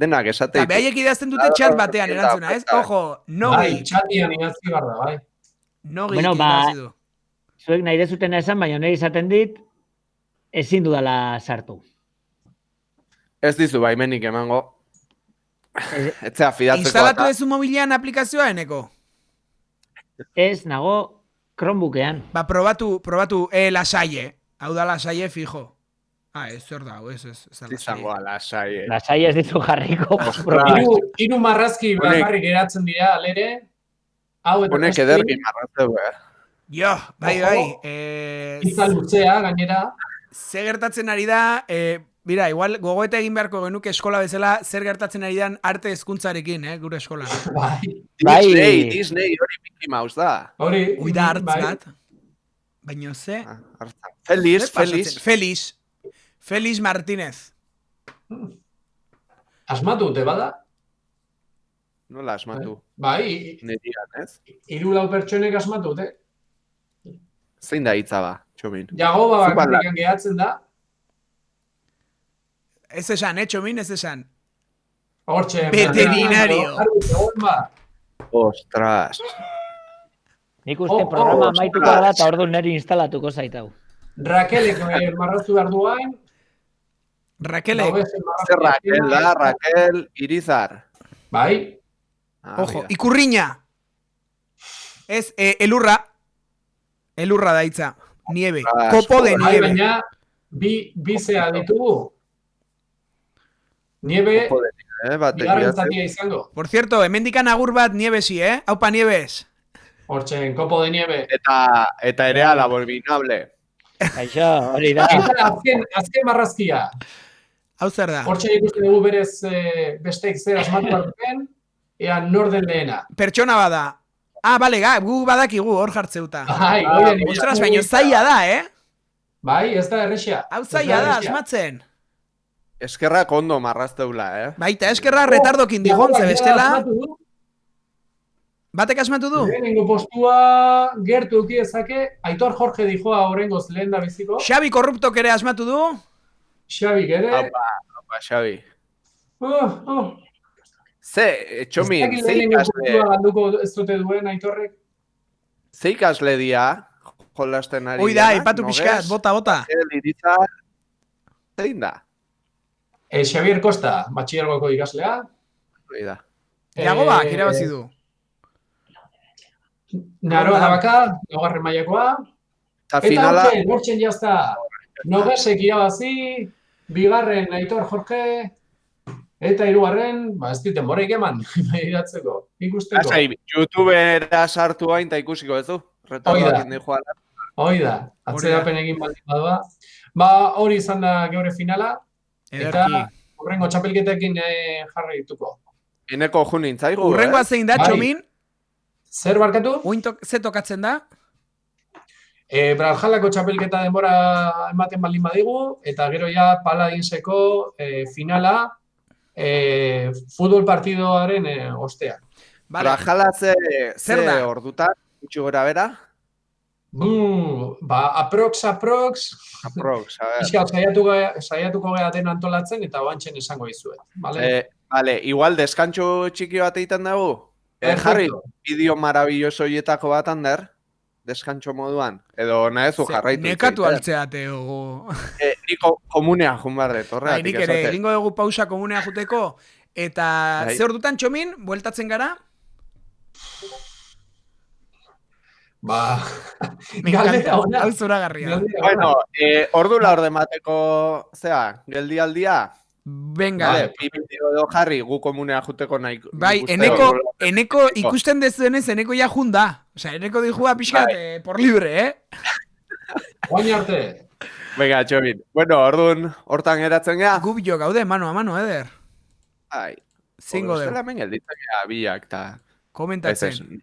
Denak Eta esateitu. behaiek idazten dute txat batean erantzuna, ez? Ojo, Bai, nogi. txatian idatzi behar da, bai. Nogi Bueno, idatzi du. Zuek nahi dezuten esan, baina nahi izaten dit, ezin dudala sartu. Ez dizu baimenik emango. Etzea fidatzeko. Instalatu duzu mobilean aplikazioa, eneko? Ez, nago Chromebookean. Ba, probatu, lasaie. Hau da lasaie fijo. Ez zer da, ez da Izango lasaie. alasai. Lasai ez ditu jarriko. Ostras. Hiru marrazki bakarrik geratzen dira, alere. Hau eta Honek ederki marratzeu, Jo, bai. Izan luzea, gainera. Ze gertatzen ari da, mira, igual gogoeta egin beharko genuke eskola bezala, zer gertatzen ari dan arte hezkuntzarekin, gure eskola. Bai, Disney, hori Mickey Mouse da. hori. Ui da hartz bai. bat. Baina ze? Hartza. Feliz. Feliz Martínez. Asmatu dute bada? Nola asmatu? Bai, Nerian, ez? 3-4 pertsonek asmatu dute. Zein da hitza ba, Txomin? Jagoba bakarrikan gehatzen da. Ez esan, Txomin, ez esan. Hortxe. Veterinario. Ostras. Nik uste programa amaituko da eta ordu neri instalatuko zaitau. Rakelek marraztu behar duain. Rakelek. Zer Rakel da, Rakel Irizar. Bai. Ojo, ikurriña. Ez, elurra. Elurra daitza. Nieve. Kopo de Bai, nieve. baina, bi zea ditugu. Nieve, bigarren zatia izango. Por cierto, hemendikan agur bat Nievesi, Aupa Nieves. Hortzen, kopo de nieve. Eta ere alaborbinable. Kaixo, hori da. Eta azken marrazkia. Hau zer da? Hortxe ikusten dugu berez besteek zer asmatu behar duten, ea nor den lehena. Pertsona bada. Ah, bale, gu badakigu hor jartzeuta. Bai, Ostras, baino zaila da, Bai, ez da errexia. Hau zaila da, asmatzen. Eskerrak ondo marrazteula, Baita, eskerra retardokin digontze bestela. Batek asmatu du? Lehenengo postua gertu uki ezake, Aitor Jorge dijoa horrengoz lehen da biziko. Xabi Korruptok ere asmatu du? Xabik ere. Apa, Xabi. Txomin, ze ikasle galduko ez dute duen Aitorrek? Ze ikasle dia jolasten ari. Hoi da, ipatu pixkat, bota. Irizar, zein da? Xavier Costa, batxillergoko ikaslea. Hoi da. Jagobak irabazi du. Naroa Arabaka, laugarren mailakoa. Eta finala... Hortzen jazta, Nogesek irabazi, bigarren Aitor Jorge, eta hirugarren, ez diten borek eman, iratzeko, ikusteko. YouTubera sartu hain eta ikusiko ez du. Hoi da, atzerapen egin baldin badua. Hori izan da geure finala, eta horrengo txapelketekin jarri dituko. Eneko junin zaigu, Urrengoa zein da, Txomin? Zer barkatu? Ze tokatzen da? Braljalako txapelketa denbora ematen baldin badigu, eta gero ja Paladinseko finala futbol partidoaren ostean. Braljala ze ordutan, gutxi gora bera? Aprox. Aprox, a ver. Saiatuko gara den antolatzen eta oantxen esango dizuet. Vale, igual deskantxo txiki bat egiten dugu? Jarri, bideo marabilloso hietako bat hander, deskantxo moduan, edo nahezu jarraitu. Nekatu altzeate, Niko komunea junbarret, horregatik. Nik ere, egingo dugu pausa komunea juteko, eta ze ordutan, Txomin, bueltatzen gara? Galdera ona. Hau zoragarria. Bueno, ordu la orde mateko, geldialdia? Venga. Bideo edo jarri, gu komunea juteko nahi. Bai, eneko ikusten dezuenez, eneko ja junda. Osa, eneko dijua pixkat por libre, Oain arte. Venga, Txomin. Bueno, orduan, hortan geratzen gea. Gu bilo gaude, mano a mano, Eder. Ai. Zingo deu. Zela men gelditzen gea biak, eta... Komentatzen.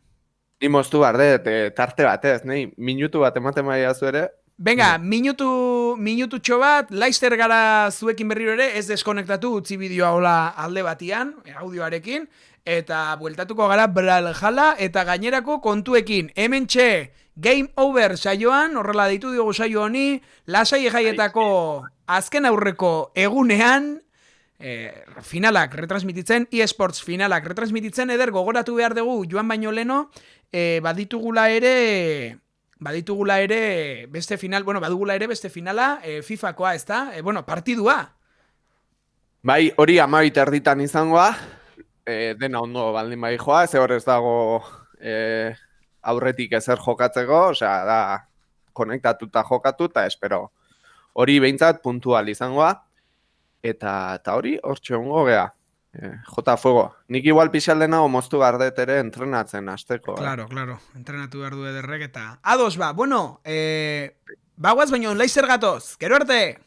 Ni moztu barde, tarte batez, nahi, minutu bat ematen maia zu ere. Venga, minututxo bat, Leicester gara zuekin berriro ere, ez deskonektatu utzi bideoa hola alde batian, audioarekin, eta bueltatuko gara Braljala eta gainerako kontuekin. Hementxe, Game Over saioan, horrela deitu diogu saio honi, lasai jaietako azken aurreko egunean, finalak retransmititzen, eSports finalak retransmititzen, Eder gogoratu behar dugu, joan baino leno, baditugula ere beste final, badugula ere beste finala, FIFAkoa, ez da? Partidua. Bai, hori 12 erditan izangoa, dena ondo baldin bai joa, ez hor ez dago aurretik ezer jokatzeko, osea, da konektatuta jokatu, eta espero hori behintzat puntual izangoa, eta hori hortxe ongo gea. Jota fuego. Nik igual pixaldena moztu bardet ere entrenatzen azteko. Claro, entrenatu behar du Ederrek eta... Ados ba, bueno, bagoaz baino, Leicester gatoz, gero arte!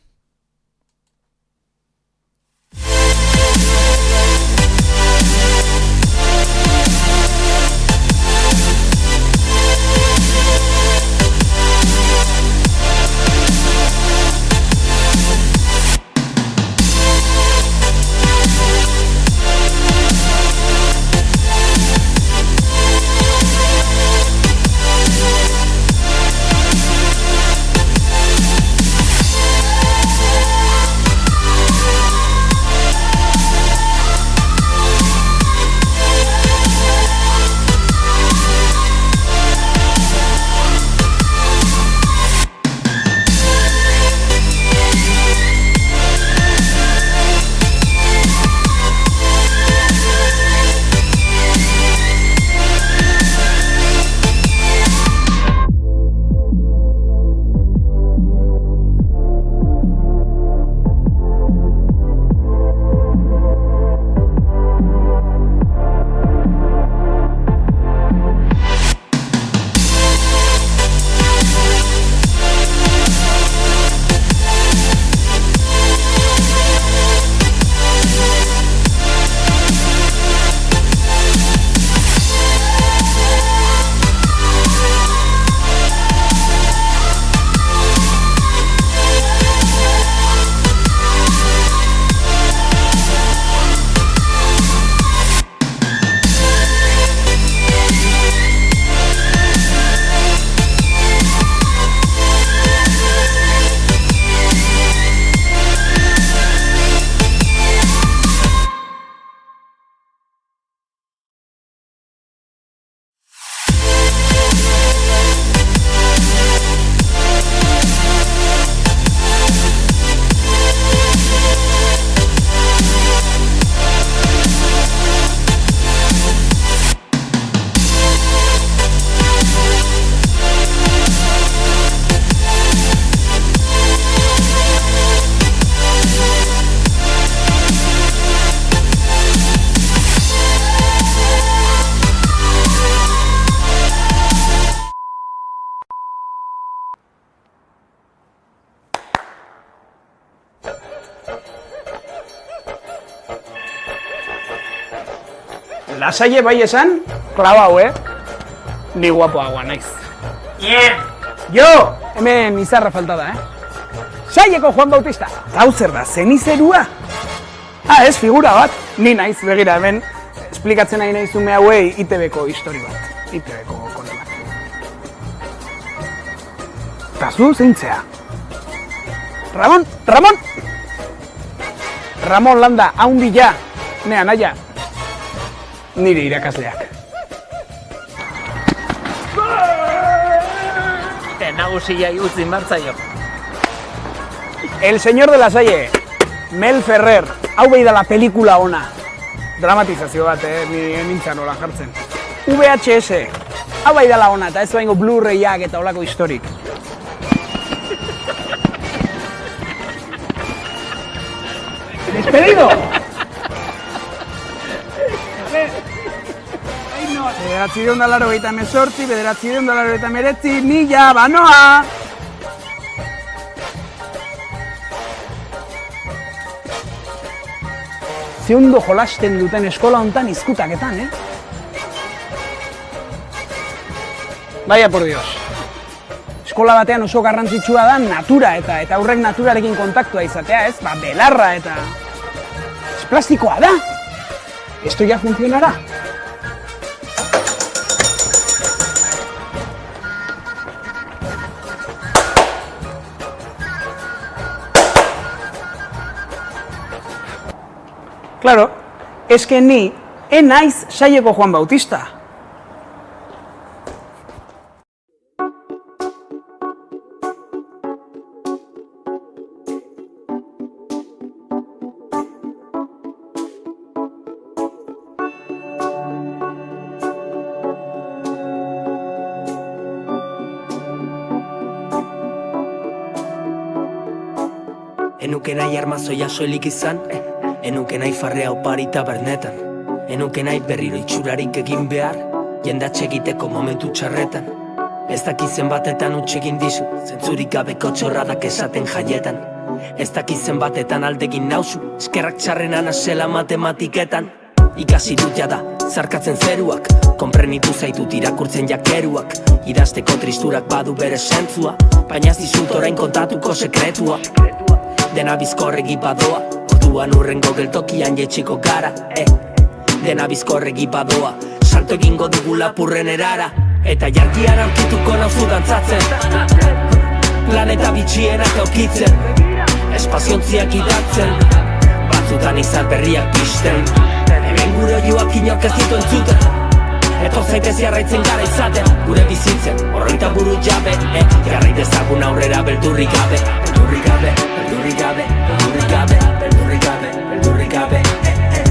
Lasaie bai esan, klabau, Ni guapoagoa naiz. Jo, hemen izarra falta da, Saieko Juan Bautista. Hau zer da, zenizerua? Ez, figura bat. Ni naiz, begira hemen. Esplikatzen nahi nahizume hauei ITB-ko histori bat. ITB-ko kontu bat. Eta zu zeintzea? Ramon! Ramon Landa, haundila. Nea, naia. Nire irakasleak. Nagusiai utzin martzaio. El señor de la Salle, Mel Ferrer. Hau behi da la pelikula ona. Dramatizazio bat, ni nintzen nola jartzen. VHS. Hau behi da la ona, eta ez baingo Blu-rayak eta olako historik. Despedido! Bederatzireun da laro gaita mesortzi, bederatzireun da laro gaita meretzi, mila, banoa! Ze ondo jolasten duten eskola hontan izkutaketan, Baina, por Dios. Eskola batean oso garrantzitsua da natura eta aurrek naturarekin kontaktua izatea, ez? Belarra eta... Ez plastikoa da! Esto ya funcionará. Claro, es que ni naiz Saieko Juan Bautista. Enuke nahi armazoia soilik izan, enuke nahi farrea oparita bernetan, enuke nahi berriro itxurarik egin behar, jendatxe egiteko momentu txarretan. Ez dakizen batetan utxegin dizu, zentzurik gabeko txorradak esaten jaietan. Ez dakizen batetan aldegin nauzu, eskerrak txarrenan asela matematiketan. Ikasi dut jada, zarkatzen zeruak, konprenitu zaitut irakurtzen jakeruak, idazteko tristurak badu bere sentzua, baina ez dizut orain kontatuko sekretua. Dena bizkorregi badoa, orduan urrengo geltokian jetxiko gara, Dena bizkorregi badoa, salto egingo dugu lapurren erara, eta jarkian aurkituko nauzu dantzatzen, planeta bitxienak aukitzen, espaziontziak idatzen, batzutan izan berriak pisten, hemen gure oioak inork ez ditu entzuten, etor zaitez jarraitzen gara izaten, gure bizitzen, horreita buru jabe, jarraitezagun aurrera beldurrik gabe, beldurrik gabe. Beldurrik gabe, beldurrik gabe, beldurrik gabe, beldurrik gabe,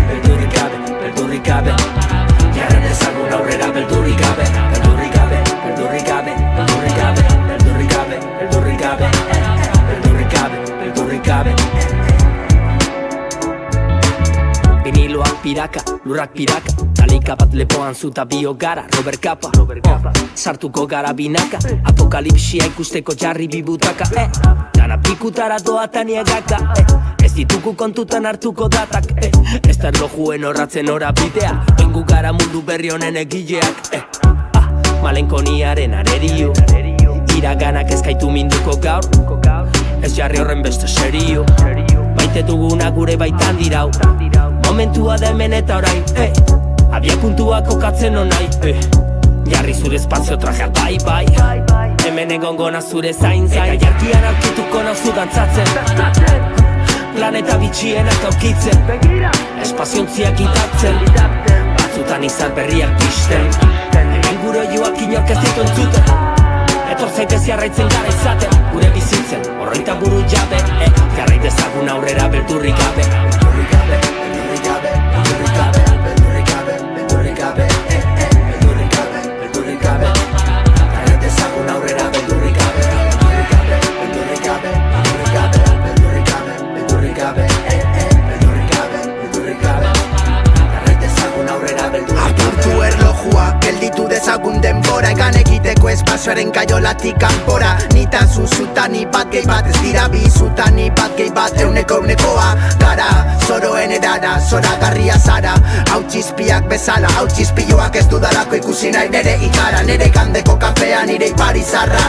beldurrik gabe, beldurrik gabe. Jarren ezagun aurrera beldurrik gabe, beldurrik gabe, beldurrik gabe, beldurrik gabe, beldurrik gabe, beldurrik gabe, beldurrik gabe, beldurrik gabe. Viniloak piraka, lurrak piraka, talika bat lepoan zuta bio gara, Robert Capa. Sartuko gara binaka, apokalipsia ikusteko jarri bibutaka, Dana pikutara doatan iegaka, ez dituku kontutan hartuko datak, ez da erlojuen horratzen ora bidea, oingu gara mundu berri honen egileak, malenkoniaren arerio, iraganak ezkaitu minduko gaur, ez jarri horren beste serio, baite duguna gure baitan dirau, momentua da hemen eta orain, abiapuntua kokatzen onai, jarri zure espazio trajeak bai, hemen egongona zure zain, eta jarkian aurkituko nauzu dantzatzen, planeta bitxienak aukitzen, espaziontziak idatzen, batzutan izan berriak pisten, hemen gure oioak inork ez ditu entzuten, etor zaitez jarraitzen gara izaten, gure bizitzen, horreita buru jabe, jarraitezagun aurrera beldurrik gabe, beldurrik gabe, beldurrik gabe, beldurrik gabe, beldurrik gabe, beldurrik gabe, beldurrik gabe, beldurrik gabe, jarraitezagun aurrera beldurrik gabe, beldurrik gabe, beldurrik gabe, beldurrik gabe, beldurrik gabe, beldurrik gabe, beldurrik gabe, beldurrik gabe, jarraitezagun aurrera beldurrik gabe. Apurtu erlojua, gelditu dezagun denbora, egan egiteko espazioaren kaiolatik kanpora, nita zuzuta ni bat gehi bat, ez dira bizuta ni bat gehi bat, eunekoa gara. zoroen edara, zoragarria zara. Hau txizpiak bezala, hau txizpiloak ez dudalako ikusi nahi nere ikara. Nere gandeko kafea, nire ipar izarra.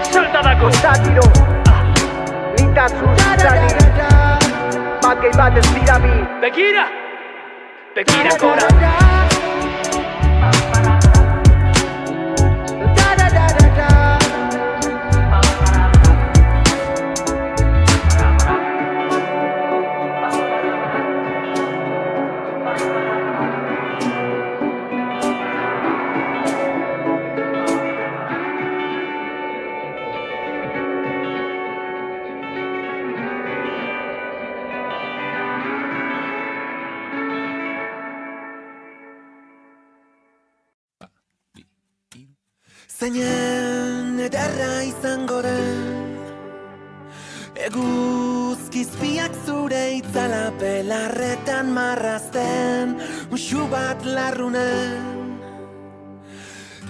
Saltadako satiro Lintatzu zani Bakei bat ez dira bi Begira gora Zeinen ederra izango den Eguzkizpiak zure itzala pelarretan marrazten Muxu bat larrunen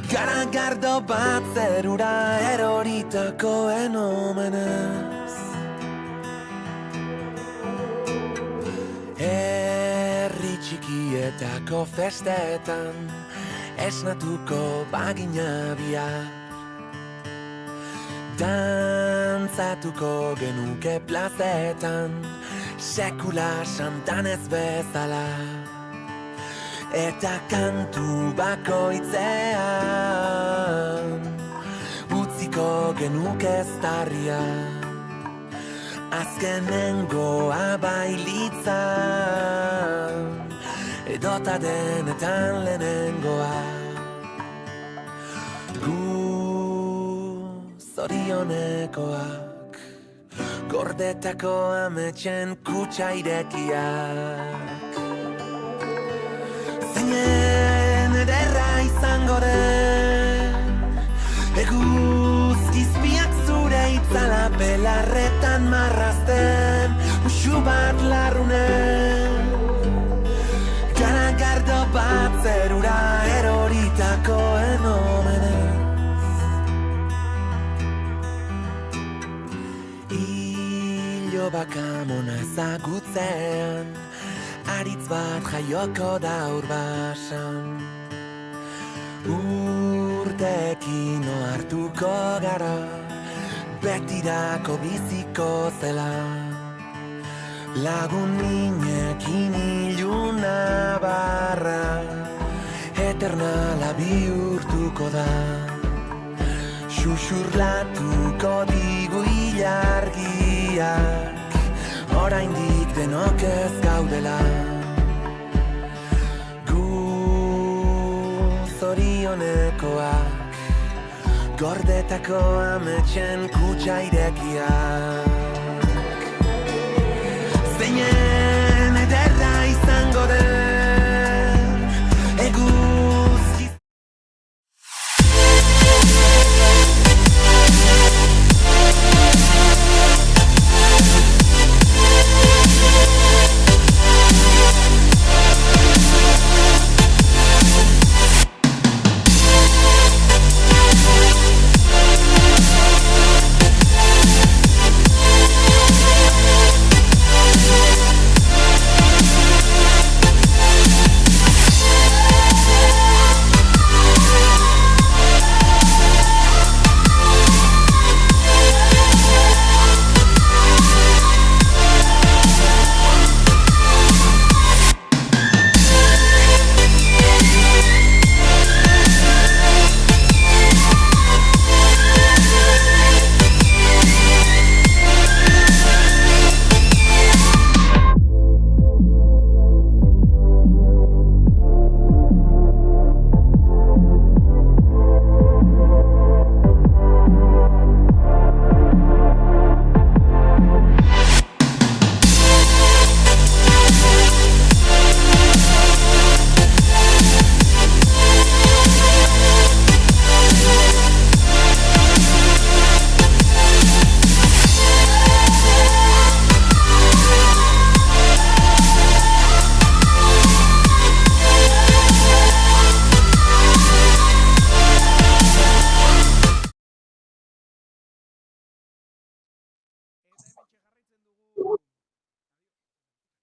Garagardo bat zerura eroritakoen omenez Herri txikietako festetan Esnatuko bagina bihar Dantzatuko genuke plazetan Sekula santan ez bezala Eta kantu bakoitzean Utziko genuke eztarria Azkenengoa bailitzan Edota denetan lehenengoa Gu zorionekoak Gordetako ametxen kutsa irekiak Zeinen ederra izango den Eguzkizpiak zure itzala pelarretan marrazten Muxu bat larrunen Garagardo bat zerura eroritakoen omenez Ilo bakamona ezagutzean Aritz bat jaioko da urbasan Urtekin ohartuko gara Betirako biziko zela Lagun minekin iluna barra Eternala bihurtuko da Xuxurlatuko digu ilargiak Oraindik denok ez gaudela Gu zorionekoak Gordetako ametxen kutsa irekiak Zeinen ederra izango den Eguzki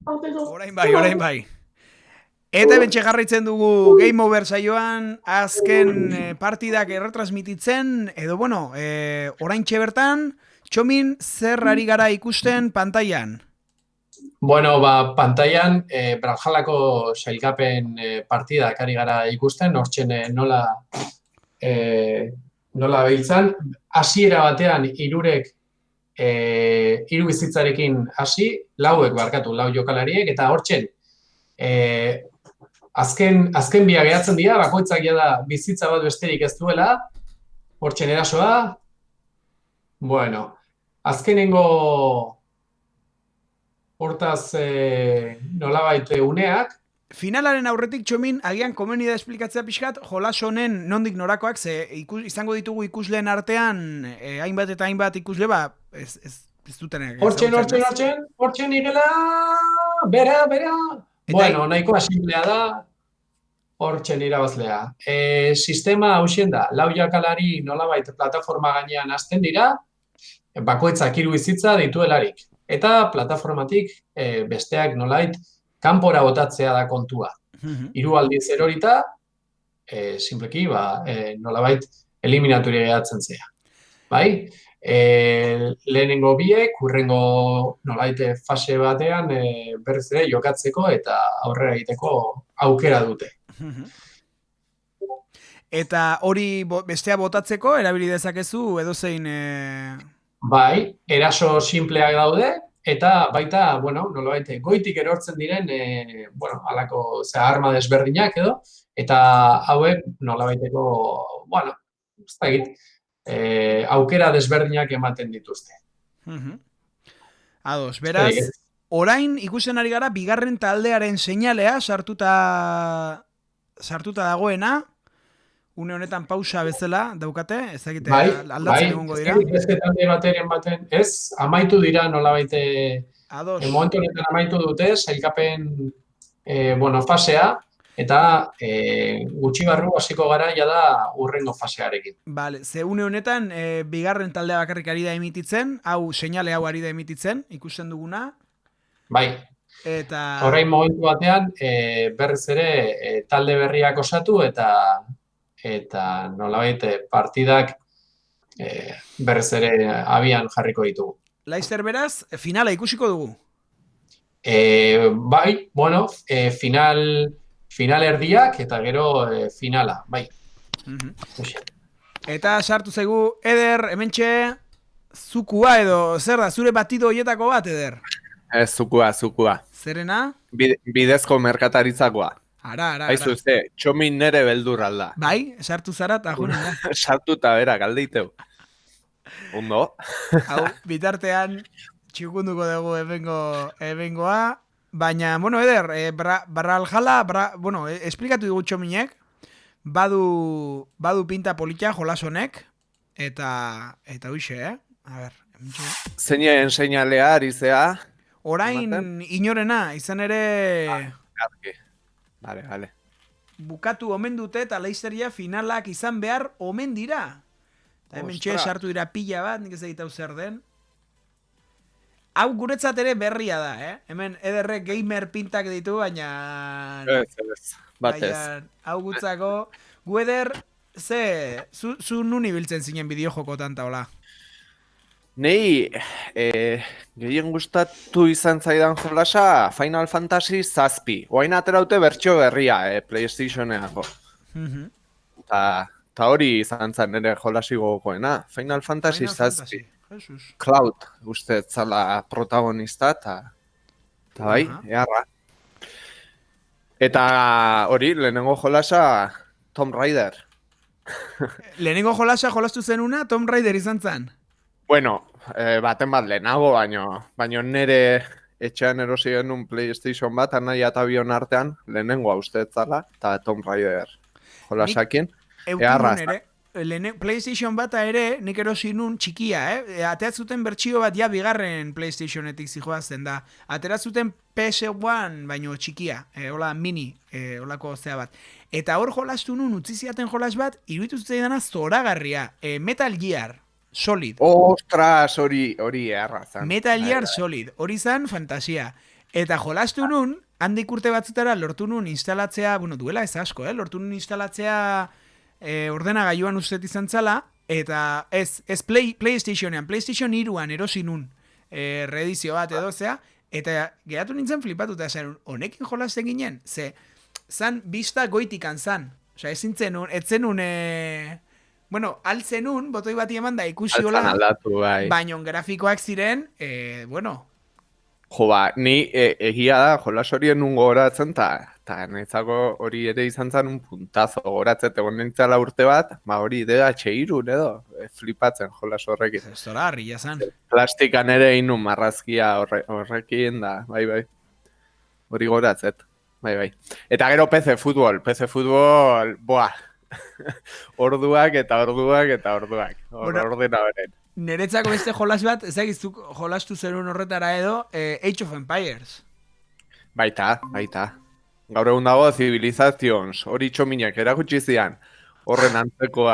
Orain bai. Eta bentxe jarraitzen dugu Game Over saioan azken partidak erretransmititzen, edo bueno, oraintxe bertan, Txomin zer ari gara ikusten pantailan? Bueno, pantailan Brawlhallako sailkapen partidak ari gara ikusten, hortzen nola biltzan. Hasiera batean hirurek hiru bizitzarekin hasi, lau jokalariek, eta hortzen azken biak gehatzen dira, bakoitzak da bizitza bat besterik ez duela, hortzen erasoa. Bueno, azkenengo hortaz nolabait uneak. Finalaren aurretik, Txomin, agian komeni da esplikatzea pixkat, jolas honen nondik norakoak, ze izango ditugu ikusleen artean, hainbat eta hainbat ikusle, ez dutenek. Hortzen igela, bera. Bueno, nahikoa simplea da, hortzen irabazlea. Sistema hausien da, lau jokalari nolabait plataforma gainean hasten dira, bakoitzak hiru bizitza dituelarik. Eta plataformatik besteak nolait kanpora botatzea da kontua. Hiru aldiz erorita, simpleki, nolabait eliminaturia gehatzen zea. Bai? Lehenengo biek, hurrengo nolait fase batean berriz ere jokatzeko eta aurrera egiteko aukera dute. Eta hori bestea botatzeko, erabili dezakezu edozein... Bai, eraso simpleak daude, eta baita, nolabait, goitik erortzen diren, halako arma desberdinak edo, eta hauek nolabaiteko, ez dakit, aukera desberdinak ematen dituzte. Ados, beraz, orain ikusten ari gara bigarren taldearen seinalea sartuta dagoena, une honetan pausa bezala daukate, ez dakite aldatzen egongo dira. Beste talde baten, ez, amaitu dira nolabait, momentu honetan amaitu dute, sailkapen fasea, eta gutxi barru hasiko gara jada urrengo fasearekin. Bale, ze une honetan bigarren taldea bakarrik ari da emititzen, seinale hau ari da emititzen, ikusten duguna. Bai. Eta orain momentu batean berriz ere talde berriak osatu eta nolabait partidak berriz ere abian jarriko ditugu. Laster beraz, finala ikusiko dugu? Bai, final erdiak eta gero finala, bai. Eta sartu zaigu, Eder, hementxe, zukua edo, zer da, zure batido hoietako bat, Eder? Ez, zukua. Zerena? Bidezko merkataritzakoa. Ara. Aizu, Txomin nere beldur alda. Bai, sartu zara eta junen da. Sartu eta bera, galdeiteu. Ondo. Hau, bitartean, txikunduko dugu ebengoa. Baina, Eder, Brawlhalla, esplikatu dugu Txominek, badu pinta polita jolas honek, eta hoxe, A ber, zeinen seinalea ari zea? Orain inorena, izan ere... Vale. Bukatu omen dute eta Leisteria finalak izan behar omen dira. Eta hemen sartu dira pila bat, nik ez egitau zer den. Hau guretzat ere berria da, Hemen Ederrek gamer pintak ditu, baina... Ez, batez. Hau gutzako, gu Eder, zu nun ibiltzen zinen bideojoko tanta hola? Nei, gehien gustatu izan zaidan jolasa Final Fantasy 7. Oain ateraute bertxo berria, PlayStationeako. Ta hori izan zen nire jolasi gogokoena. Final Fantasy 7. Cloud, uste zala protagonista, eta bai, eharra. Eta hori, lehenengo jolasa Tomb Raider. Lehenengo jolasa jolastu zenuna Tomb Raider izan zen? Bueno, baten bat lehenago, baino nire etxean erosi genuen PlayStation bat, anai eta bion artean, lehenengoa uste zala, eta Tomb Raider jolasakin. PlayStation bata ere, nik erosi nun txikia, Ateratzuten bertsio bat ja bigarren PlayStationetik zijoazen da. Ateratzuten PS1 baino txikia, hola mini, holako zea bat. Eta hor jolastu nun, utziziaten jolas bat, iruditu zutzaidana zoragarria, Metal Gear Solid. Ostras, hori eharra zan. Metal Gear Solid, hori zan fantasia. Eta jolastu nun, handik urte batzutara lortu nun instalatzea, bueno, duela ez asko, lortu nun instalatzea ordenagailuan ustet izan zala, eta ez PlayStationean, PlayStation 3an erosi nun reedizio bat edo, eta geratu nintzen flipatuta, honekin jolasten ginen, zan bista goitikan zan, osea, ez zenun, bueno, altzenun, botoi bati eman da ikusi hola, baino grafikoak ziren, bueno. Jo, ni egia da, jolas horien nun gogoratzen, eta netzako hori ere izan zen un puntazo gogoratzen, egon nintzala urte bat, hori DH3 edo, flipatzen jolas horrekin. Ez dora, harria zan. Plastikan ere inun marrazkia horrekin da, bai. Hori gogoratzet, bai. Eta gero PC futbol, boa. Orduak eta orduak. Ordena beren. Neretzako beste jolas bat, ezagizuk jolastu zerun horretara edo, Age of Empires. Baita. Gaur egun dago Civilizations, hori txominak erakutsi zian, horren antzeko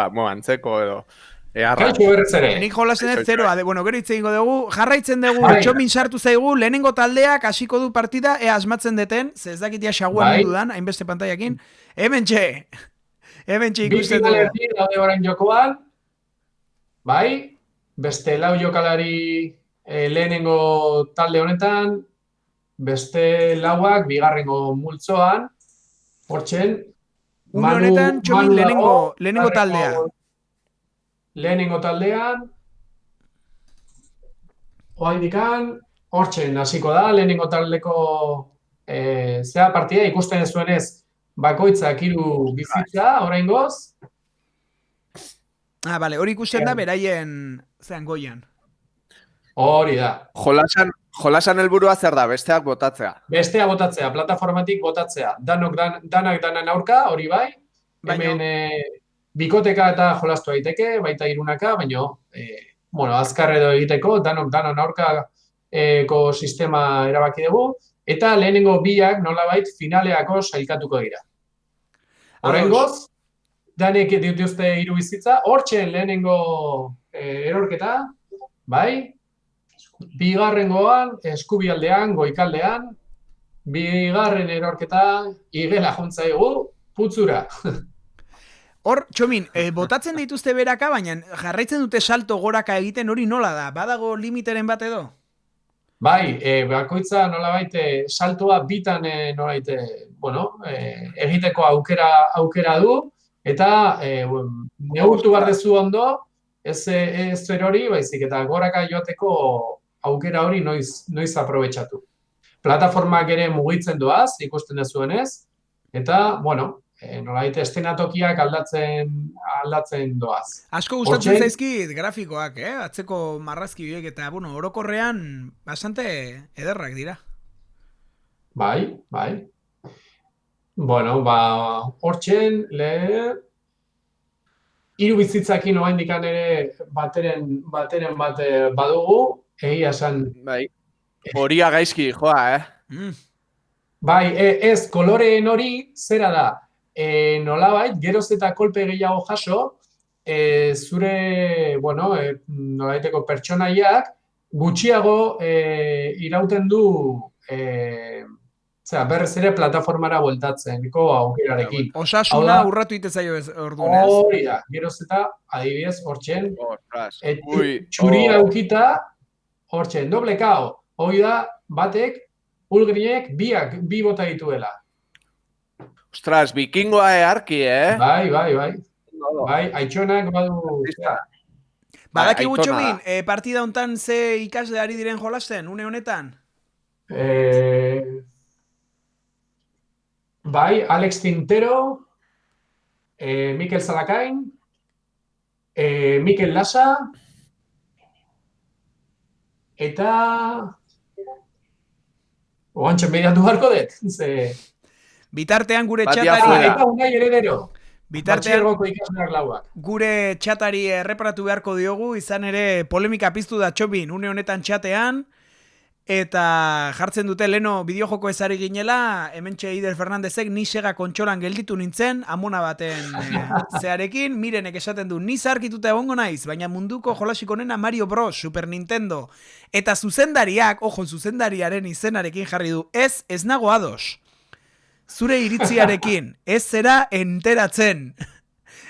edo. Kaixo berriz ere. Nik jolasen ez zeroa, bueno, gero hitz egingo dugu, jarraitzen dugu, txomin sartu zaigu, lehenengo taldeak hasiko du partida, asmatzen deten, ez dakitia xaguan dudan, hainbeste pantaiakin, hementxe ikusten dugu. Bi daude orain jokoan, bai, beste lau jokalari lehenengo talde honetan, beste lauak bigarrengo multzoan, hortzen, honetan txomin lehenengo taldea. Lehenengo taldean, oaindikan, hortzen hasiko da, lehenengo taldeko partida ikusten zuenez, bakoitzak 3 bizitza, oraingoz. Bale, hori ikusten da beraien goian. Hori da. Jolasan helburua zer da, besteak botatzea? Bestea botatzea, plataformatik botatzea. Danak danan aurka, hori bai. Hemen bikoteka eta jolastu daiteke, baita 3-aka, baina, azkar edo egiteko, danon aurkako sistema erabaki dugu, eta lehenengo biak nolabait finaleako sailkatuko dira. Horrengoz, danek dituzte 3 bizitza, hortzen lehenengo erorketa, bai, bigarrengoan, eskubialdean, goikaldean, bigarren erorketa, igela juntzaigu, putzura. Hor, txomin, botatzen dituzte beraka, baina jarraitzen dute salto goraka egiten hori nola da? Badago limiteren bat edo? Bai, bakoitza nolabait saltoa bitan nolabait, egiteko aukera du, eta neurtu behar dezu ondo, ez zer hori, baizik, eta goraka joateko aukera hori noiz aprobetxatu. Plataformak ere mugitzen doaz, ikusten dezuenez, eta, nolabait estenatokiak aldatzen doaz. Asko gustatzen zaizkit grafikoak, atzeko marrazki biek, eta, orokorrean bastante ederrak dira. Bai. Hortzen, 3 bizitzakin oaindikan ere bateren bat badugu, egia esan. Bai, horia gaizki, joa, Bai, ez, koloreen hori, zera da, nolabait, geroz eta kolpe gehiago jaso, zure, nolabaiteko pertsonaiak, gutxiago irauten du, berrez ere plataformara bueltatzenko aukerarekin. Osasuna urratu itezaio ez orduan, ez? Hori da, geroz eta, adibidez, hortzen, txuria aukita, hortzen, doble kao, hori da, batek, Ulgrinek bi bota dituela. Ostras, bikingoa earki, Bai. Bai, aitxonak badu... Badakigu txomin, partida hontan ze ikasle ari diren jolasten, une honetan? Bai, Alex Tintero, Mikel Zalakain, Mikel Lasa, eta... Oantxen behiratu barko dut, Bitartean gure txatari... Eta Unai Heredero. Bitartean gure txatari erreparatu beharko diogu, izan ere polemika piztu da txobin, une honetan txatean, Eta jartzen dute leno bideojoko ezari ginela, hementxe Eider Fernandezek ni sega kontsolan gelditu nintzen, amona baten zearekin, Mirenek esaten du, ni zarkituta egongo naiz, baina munduko jolasik onena Mario Bros, Super Nintendo. Eta zuzendariak, zuzendariaren izenarekin jarri du, ez nago ados. Zure iritziarekin, ez zera enteratzen.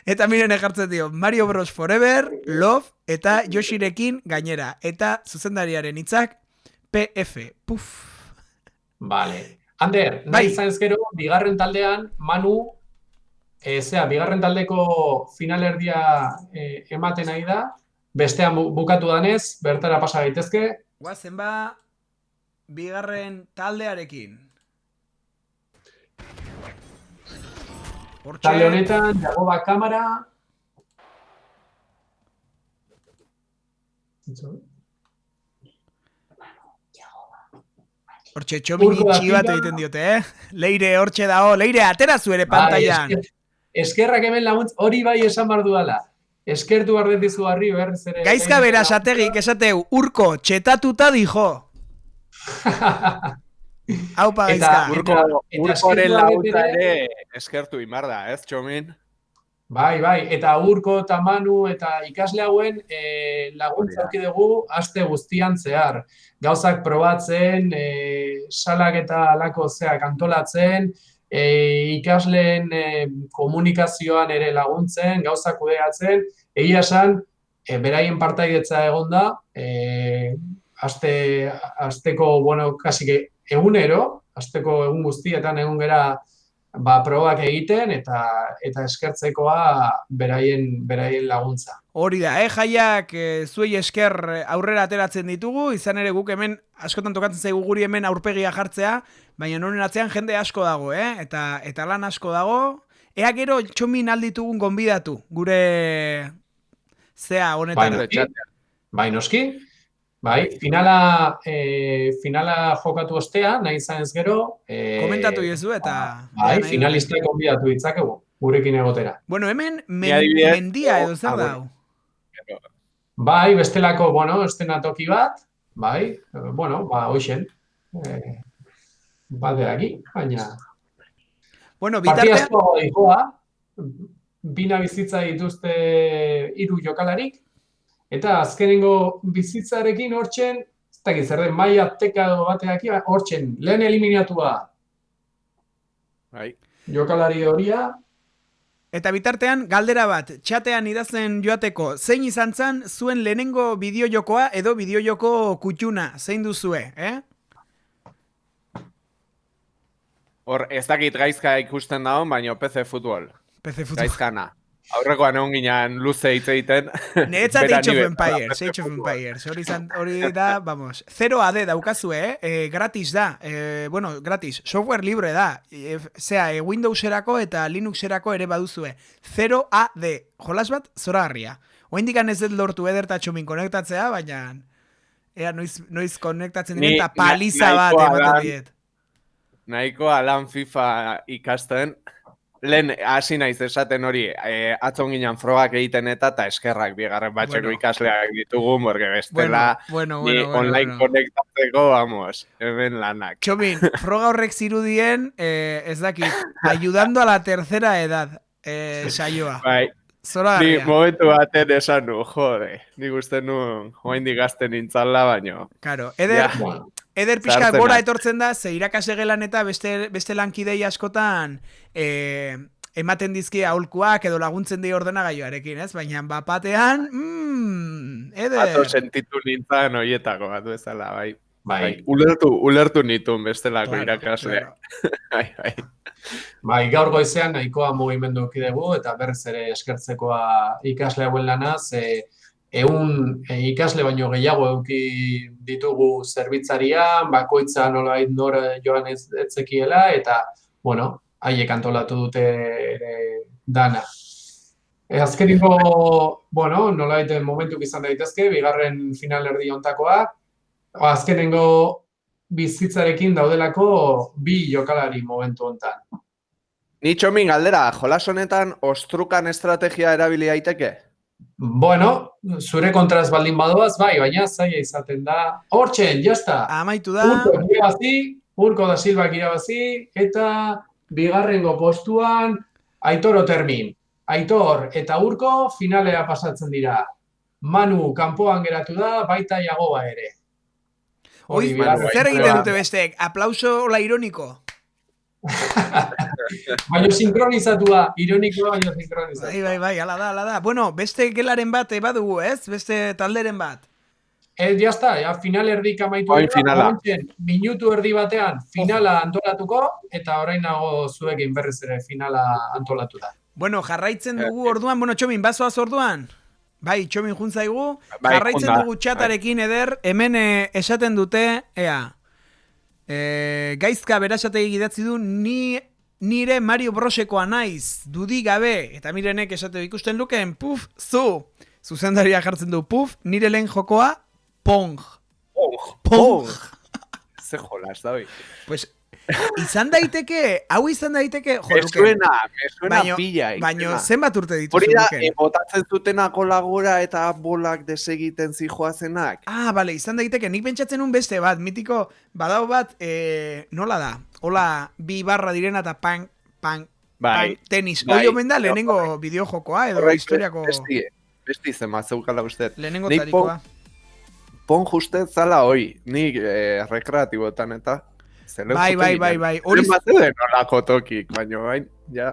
Eta Mirenek jartzen dio, Mario Bros Forever, Love, eta Yoshirekin gainera. Eta zuzendariaren hitzak, PF, puf. Vale. Ander, nahi izan ezkero, bigarren taldean, Manu, bigarren taldeko finalerdia ematen nahi da, bestean bukatu danez, bertara pasa daitezke. Guazen ba, bigarren taldearekin. Talde honetan, Jagoba kamera. Hortxe, txomin itxi bat egiten diote, Leire, hortxe dago, Leire, atera zu ere pantailan. Eskerrak hemen laguntz, hori bai esan bar duala. Eskertu behar dentizu barri, berriz ere. Gaizka bera esategik, esateu, Urko, txetatuta dijo. Haupa gaizka. Urkoren laguntza ere eskertu imar da, ez, txomin? Bai, eta Urko eta Manu eta ikasle hauen laguntza aurki dugu aste guztian zehar. Gauzak probatzen, salak eta alako zeak antolatzen, ikasleen komunikazioan ere laguntzen, gauzak kudeatzen, egia esan, beraien partaidetza egon da, asteko, kasi egunero, asteko egun guztietan egun gera probak egiten eta eskertzekoa beraien laguntza. Hori da, jaiak zuei esker aurrera ateratzen ditugu, izan ere guk hemen askotan tokatzen zaigu guri hemen aurpegia jartzea, baina noren atzean jende asko dago, eta lan asko dago. Ea gero txomin alditugun gonbidatu, gure zea honetan. Bai, noski. Bai, finala jokatu ostean, nahi izan ez gero... Komentatu jezu eta... Bai, finalistak gonbidatu ditzakegu, gurekin egotera. Bueno, hemen mendia edo zer dau. Bai, bestelako, estenatoki bat, bai, hoxen. Baderaki, baina... Bueno, bitartean... Partiazko dikoa, bina bizitza dituzte 3 jokalarik, eta azkenengo bizitzarekin hortzen, ez dakit zer den, maia teka bateaki, hortzen, lehen eliminatua. Bai. Jokalari horia. Eta bitartean, galdera bat, txatean idazten joateko, zein izan zen zuen lehenengo bideojokoa edo bideojoko kutxuna, zein duzue, Hor, ez dakit gaizka ikusten dago, baina PC Futbol. PC Futbol. Gaizkana. Aurrekoan egon ginen luze hitz egiten. Neretzat Age of Empires. Hori da, vamos. 0 AD daukazue, gratis da. Gratis. Software libre da. Windowserako eta Linuxerako ere baduzue. 0 AD. Jolas bat, zoragarria. Oindikan ez dut lortu ederta txomin konektatzea, baina... Ea, noiz konektatzen diren eta paliza bat ematen diet. Nahikoa lan FIFA ikasten... Lehen hasi naiz esaten hori, atzon ginen frogak egiten eta eskerrak bigarren batxeko ikasleak ditugu, porque bestela online konektatzeko, vamos, hemen lanak. Txomin, froga horrek zirudien, ez dakit, ayudando a la tercera edad, saioa. Bai, ni momentu baten esan nu, jode, nik uste nuen, joain digazten nintzala, baino. Karo, Eder pixka gora etortzen da, ze irakasle gelan eta beste lankidei askotan ematen dizki aholkuak edo laguntzen di ordenagailuarekin, ez? Baina bapatean, Eder... Ato sentitu nintzen horietako bat bezala, bai. Ulertu nituen bestelako irakasle. Bai, gaur goizean nahikoa mugimendu dugu eta berriz ere eskertzekoa ikasle hauen lanaz, ikasle baino gehiago eduki ditugu zerbitzarian, bakoitza nolabait nor joan etzekiela, eta, haiek antolatu dute dana. Azkeniko, nolabait momentuk izan daitezke, bigarren finalerdi hontakoa, azkenengo bizitzarekin daudelako 2 jokalari momentu hontan. Ni txomin galdera, jolas honetan ostrukan estrategia erabili daiteke? Bueno, zure kontraz baldin badoaz, bai, baina zaila izaten da. Hortzen, jazta. Amaitu da. Urko da Silbak irabazi, eta bigarrengo postuan Aitor Otermin. Aitor eta Urko finalera pasatzen dira. Manu kanpoan geratu da, baita Jagoba ere. Oi, zer egiten dute besteek? Aplauso la ironiko? Baina sinkronizatua, ironikoa baina sinkronizatua. Bai, ala da. Bueno, beste gelaren bat badugu, ez? Beste talderen bat. Jazta, final erdik amaitu finala. Minutu erdi batean finala antolatuko, eta orain nago zuekin berriz ere finala antolatu da. Bueno, jarraitzen dugu orduan, Txomin, bazoaz orduan? Bai, Txomin juntzaigu, jarraitzen dugu txatarekin eder, hemen esaten dute, gaizka berasategi idatzi du, nire Mario Brosekoa naiz, dudik gabe, eta mirenek esate ikusten lukeen, puf, zuzendaria jartzen du, puf, nire lehen jokoa, Pong. Ze jolas, David. Pues, izan daiteke, me suena pilla. Baina, zenbat urte dituzu Hori da, Luken? botatzen zutenako lagora eta bolak desegiten zijoazenak. Bale, izan daiteke, nik pentsatzen un beste bat, mitiko, badau bat, nola da? Hola, 2 barra direna eta pang, tenis. Hoi omen da, lehenengo bideojokoa, edo historiako... Besti zenbat zeukala uste. Lehenengo tarikoa. Pon justez zala hoi, nik rekreatibotan eta... Bai. Hori matzeden olako tokik, baina bain, ja...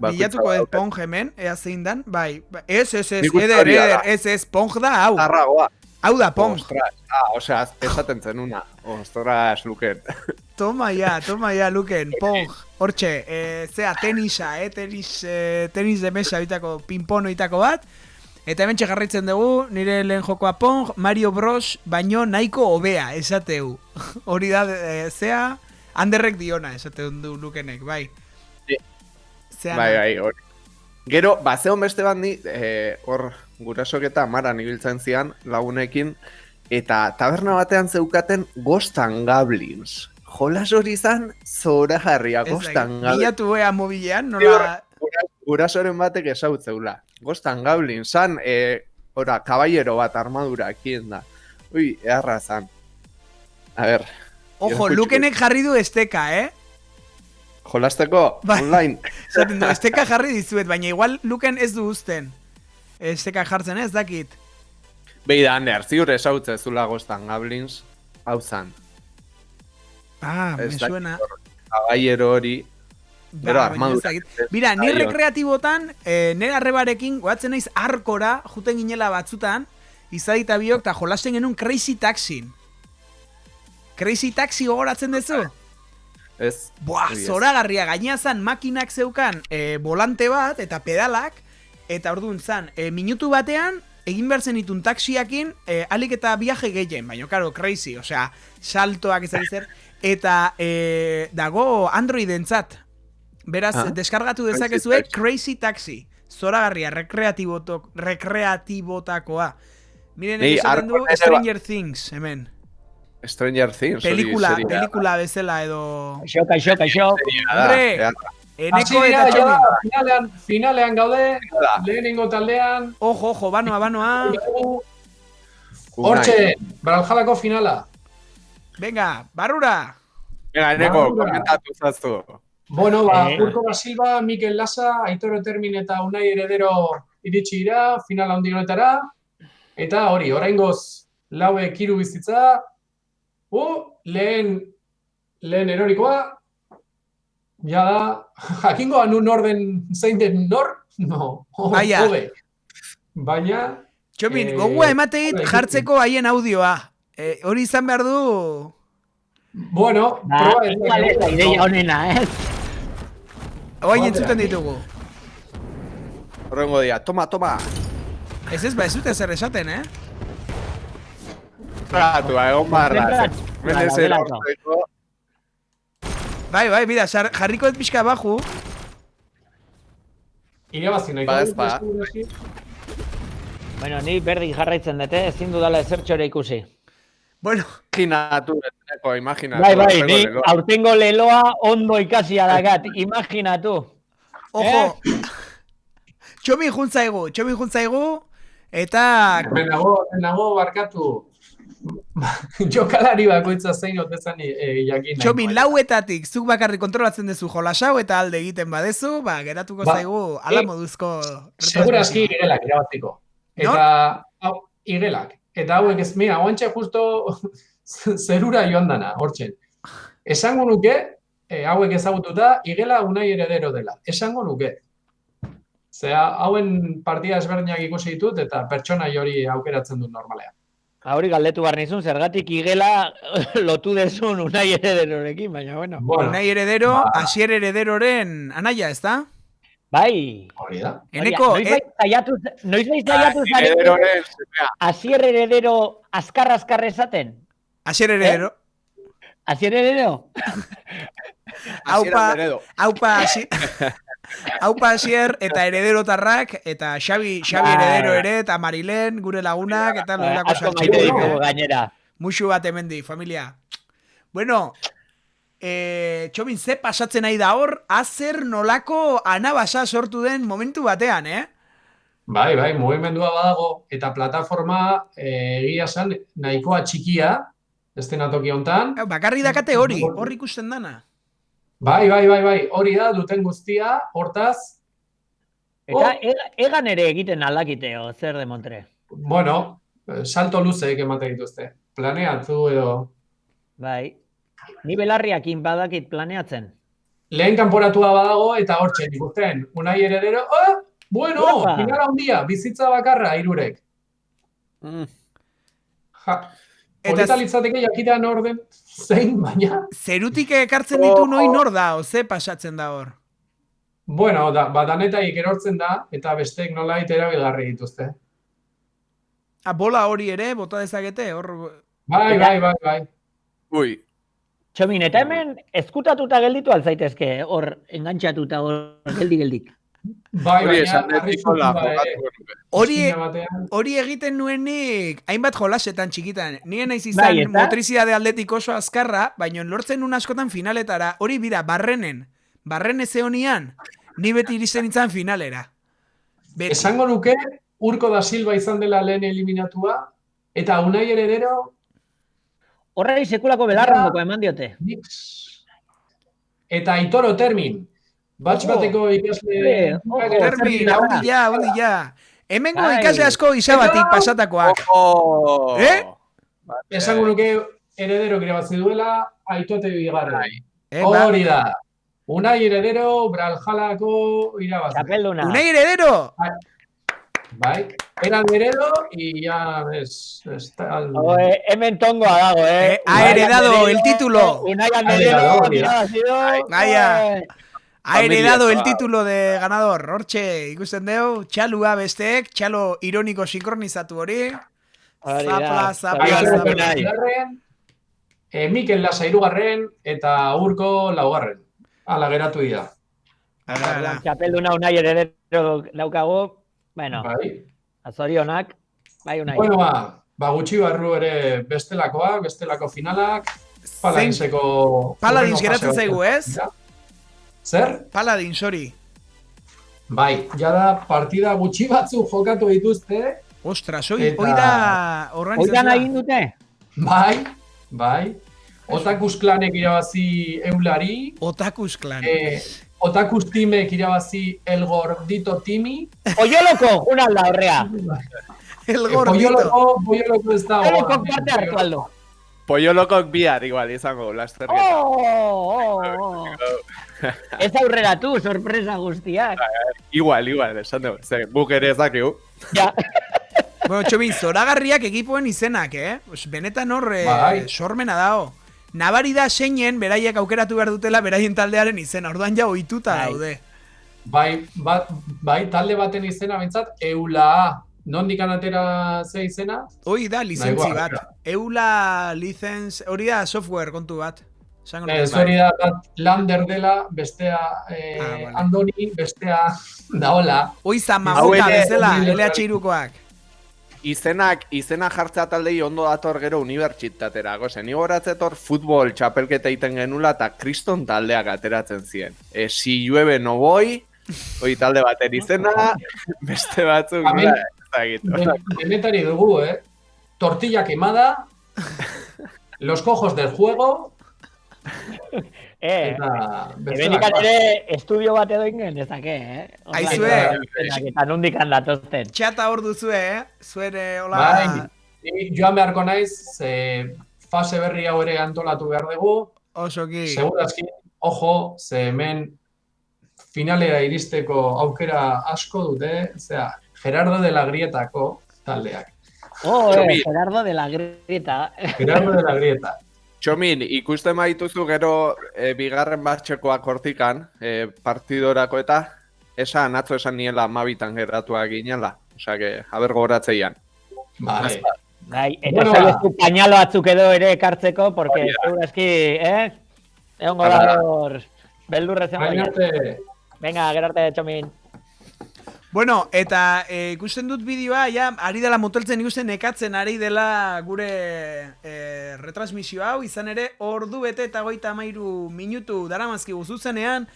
Bilatuko dut Pong hemen, zein dan, bai. Eder, ez, Pong da, hau. Tarragoa. Hau da, Pong. Ostras, osea, esaten zenuna. Ostras, Luken. Toma ya, Luken, Pong. Hortxe, tenisa, tenis de mesa bitako, pinpono itako bat. Eta hemen jarraitzen dugu, nire lehen jokoa Pong, Mario Bros, baino nahiko hobea, esateu. Hori da, handerrek diona, esateu du Lukenek, bai. Bai, hori. Gero, zeon beste bandi, hor gurasok eta Amaran ibiltzen zian lagunekin, eta taberna batean zeukaten Ghost and Goblins. Jolas hori izan, zora jarria, Ghost and Goblins. Bilatu mobilean, nola... Gurasoren batek esautzeula. Ghost and Goblins, zan, kaballero bat armadura ekien da. Ui, eharra zan. A ver. Ojo, Lukenek jarri du esteka, Jolasteko, online. Zaten du, esteka jarri dizuet, baina igual Luken ez du uzten. Esteka jartzen ez, dakit. Beida, Ander, ziur esautze zula Ghost and Goblins, hau zan. Me suena. Kaballero hori, pero armadura. Mira, ni rekreatibotan, nire arrebarekin, goatzen naiz arkora, juten ginela batzutan, izadita biok, eta jolasten genuen Crazy Taxi. Crazy Taxi gogoratzen duzu? Ez. Zoragarria, gaina zan makinak zeukan volante bat, eta pedalak, eta orduan zan, minutu batean, egin behar zenitun taxiakin, alik eta viaje gehien, baina, karo, crazy, osea, saltoak ez zer, eta dago Androidentzat. Beraz, deskargatu dezakezue Crazy Taxi. Zoragarria, rekreatibotakoa. Miren, esaten du Stranger Things, hemen. Stranger Things, pelikula bezala edo... Kaixo. Hombre, eneko eta Txomin. Finalean gaude, lehenengo taldean... Ojo, banoa. Hortxe, Brawlhallako finala. Venga, barrura. Venga, eneko, komentatu zaztu. Bueno, Urko da Silva, Mikel Lasa, Aitor Otermin eta Unai Heredero iritsi dira, finala handi honetara. Eta hori, oraingoz lauek 3 bizitza. Lehen erorikoa. Ja da, jakingoa nun orden zein den nor? No, hobe. Baina... Txomin, gogua emateit jartzeko haien audioa. Hori izan behar du... Bueno, proba ez da ideia honena, Oain entzuten ditugu. Horrengo dia, toma. Ez zute zer esaten, Egon barra. Bai, bida, jarriko ez pixka baju. Irabazi nahiko. Bueno, ni berdin jarraitzen dute, ezin dudala ezertxore ikusi. Bueno. Imaginatu. Bai, ni aurtengo leloa ondo ikasia dakat, imaginatu. Ojo. Txomin juntzaigu, eta... Hemen nago barkatu. Jokalari bakoitza zein otezan jakin. Txomin, lauetatik, zuk bakarrik kontrolatzen duzu jolasau eta alde egiten badezu, geratuko zaigu ala moduzko... Segurazki igelak irabaztiko. Eta igelak. Eta hauek ez, mira, oantxe justo zerura joan dana, hortzen. Esango nuke, hauek ezagututa, igela Unai Heredero dela. Esango nuke. Zea, hauen partida ezberdinak ikusi ditut eta pertsona hori aukeratzen dut normalean. Hori galdetu behar nizun, zergatik igela lotu dezun Unai Herederorekin, baina bueno. Unai Heredero, Asier Herederoren anaia, ez da? Bai. Hori da. Eneko, noiz baiz zaiatu zarete Asier Heredero azkar esaten? Asier Heredero. Asier Heredero? Haupa Asier eta Herederotarrak, eta Xabi Heredero ere, eta Marilen, gure lagunak, eta lorako sartxiko gainera. Muxu bat hemendi, familia. Bueno, Txomin, ze pasatzen nahi da hor, azer nolako anabasa sortu den momentu batean, Bai, mugimendua badago, eta plataforma egia zen nahikoa txikia, estenatoki hontan. Bakarri dakate hori ikusten dana. Bai, hori da, duten guztia, hortaz. Eta egan ere egiten aldakiteo, zer de Montre? Bueno, salto luzeek emate dituzte. Planeatzu edo... Bai, ni belarriakin badakit planeatzen. Lehen kanporatua badago eta hortzen ikusten. Unai Heredero, bueno, finala handia, bizitza bakarra, hirurek. Polita litzateke jakitean orden zein, baina... Zerutik ekartzen ditu noi nor da, ze pasatzen da hor? Bueno, danetaik erortzen da, eta besteek nolait erabilgarri dituzte. Bola hori ere, bota dezakete, hor... Bai. Ui. Txomin, eta hemen ezkutatuta gelditu altzaitezke, hor engantxatuta, hor geldik. Bai, hori egiten nuenik hainbat jolasetan txikitan. Nien naiz izan motrizidade aldetik oso azkarra, baina lortzen un askotan finaletara. Hori bida, barren ezeonian, ni beti iristen nintzen finalera. Esango nuke, Urko da Silva izan dela lehen eliminatua, eta Unai Heredero... Horrei sekulako belarrondoko eman diote. Eta Aitoro Termin. Batx bateko ikasle... Termin, haundi ja. Hemengo ikasle asko izabatik pasatakoak. Esango nuke Heredero irabazi duela, Aitote bigarren. Hori da. Unai Heredero, Braljalako irabazi. Unai Heredero! Bai, era Heredero y ya es... Hemen tongoa dago, Ha heredado el título. Unai Heredero, Ha heredado el título de ganador. Hortxe, ikusten deu, txalua besteek, txalo ironiko sinkronizatu hori. Zapla. Mikel Lasa irugarren eta Urko laugarren. Hala geratu dira. Txapelduna Unai Heredero daukagu. Bueno, azorionak, bai Unai. Bueno, gutxi barru ere bestelako finalak. Paladinseko... Paladins geratzen zaigu, ez? Zer? Paladins, hori. Bai, jada partida gutxi batzu jokatu dituzte. Ostras, hoi da organizazioa. Hoi da nahi dute? Bai. Otakus klanek irabazi Eulari. Otakus klan. Otakus timek irabazi El Gordito Timi. Poioloko, unalda horrea. El Gordito. Poioloko ez da. Poioloko parte hartu aldo. Poiolokok bihar igual izango, lasterketa. Ez aurreratu, sorpresa guztiak. Igual, esan dugu. Buk ere ez dakigu. Ja. Bueno, Txomin, zoragarriak ekipoen izenak, benetan hor sormena dao. Nabari da zeinen, beraiek aukeratu behar dutela, beraien taldearen izena, orduan ja ohituta daude. Bai, talde baten izena bintzat, Eula. Nondik anatera ze izena? Hoi da, lizentzi bat. Eula licenz, hori da software kontu bat. Hori da, Lander dela, bestea Andoni, bestea Daola. Hoi Zamamoka bezala, LH irukoak. Izenak jartzea taldei ondo dator gero unibertsitatera. Goze, ni horatzetor futbol txapelketa iten genula eta kriston taldeak ateratzen ziren. Si llueve no voy, Hoi talde baten izena, beste batzuk, Hemen- ez dakit. Denetari dugu, tortilla quemada, los cojos del juego, eta Ebenikan ere estudio bat edo ingen ezake, Aizue. Eta nondik handatozten. Txata hor duzue, Zuere, hola... Bai, ni joan beharko naiz, fase berri hau ere antolatu behar dugu, Osoki. segurazki, ojo, ze hemen finalera iristeko aukera asko dute, Gerardo de la Grietako taldeak. Gerardo de la Grieta. Gerardo de la Grieta. Txomin, ikusten baituzu gero bigarren batxekoak hortikan, partidorako eta atzo esan niela 12 geratuak ginela. Osa, que, haber gogoratzeian. Vale. Bai, eta saiezu pañalo batzuk edo ere ekartzeko, porque segurazki, egongo da hor, beldurre zen baina. Venga, gerarte, Txomin. Bueno, eta ikusten dut bideoa, ja, ari dela moteltzen ikusten nekatzen ari dela gure retransmisio hau, izan ere, ordu bete eta 33 minutu daramazkigu zuzenean,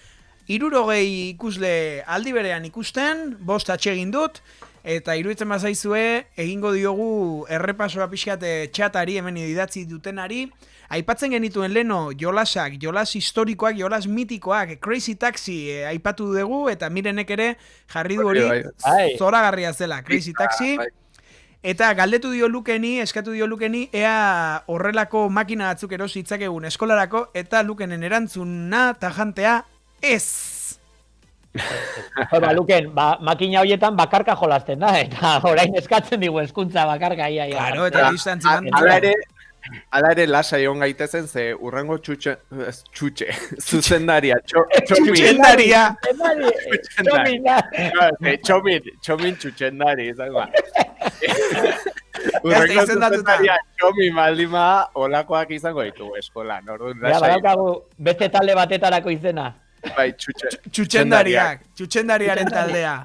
60 ikusle aldi berean ikusten, 5 atsegin dut, eta iruditzen bazaizue, egingo diogu errepasoa pixkate txatari, hemen idatzi dutenari, aipatzen genituen leno jolasak, jolas historikoak, jolas mitikoak, Crazy Taxi aipatu dugu, eta Mirenek ere jarri du hori zoragarria zela, Crazy Taxi. Eta galdetu dio Lukeni, eskatu dio Lukeni, ea horrelako makina batzuk erosi ditzakegun eskolarako, eta Lukenen erantzuna tajantea ez. Luken, makina horietan bakarka jolasten da, eta orain eskatzen digu hezkuntza bakarka. Claro, eta distantzi Hala ere lasa egon gaitezen, ze urrengo txutxe, zuzendaria, txomindaria. Txomin txutxendari, izango. Urrengo zuzendaria, txomin maldima, olakoak izango ditugu eskolan. Ja, badaukagu beste talde batetarako izena. Bai, txutxendariak, txutxendariaren taldea.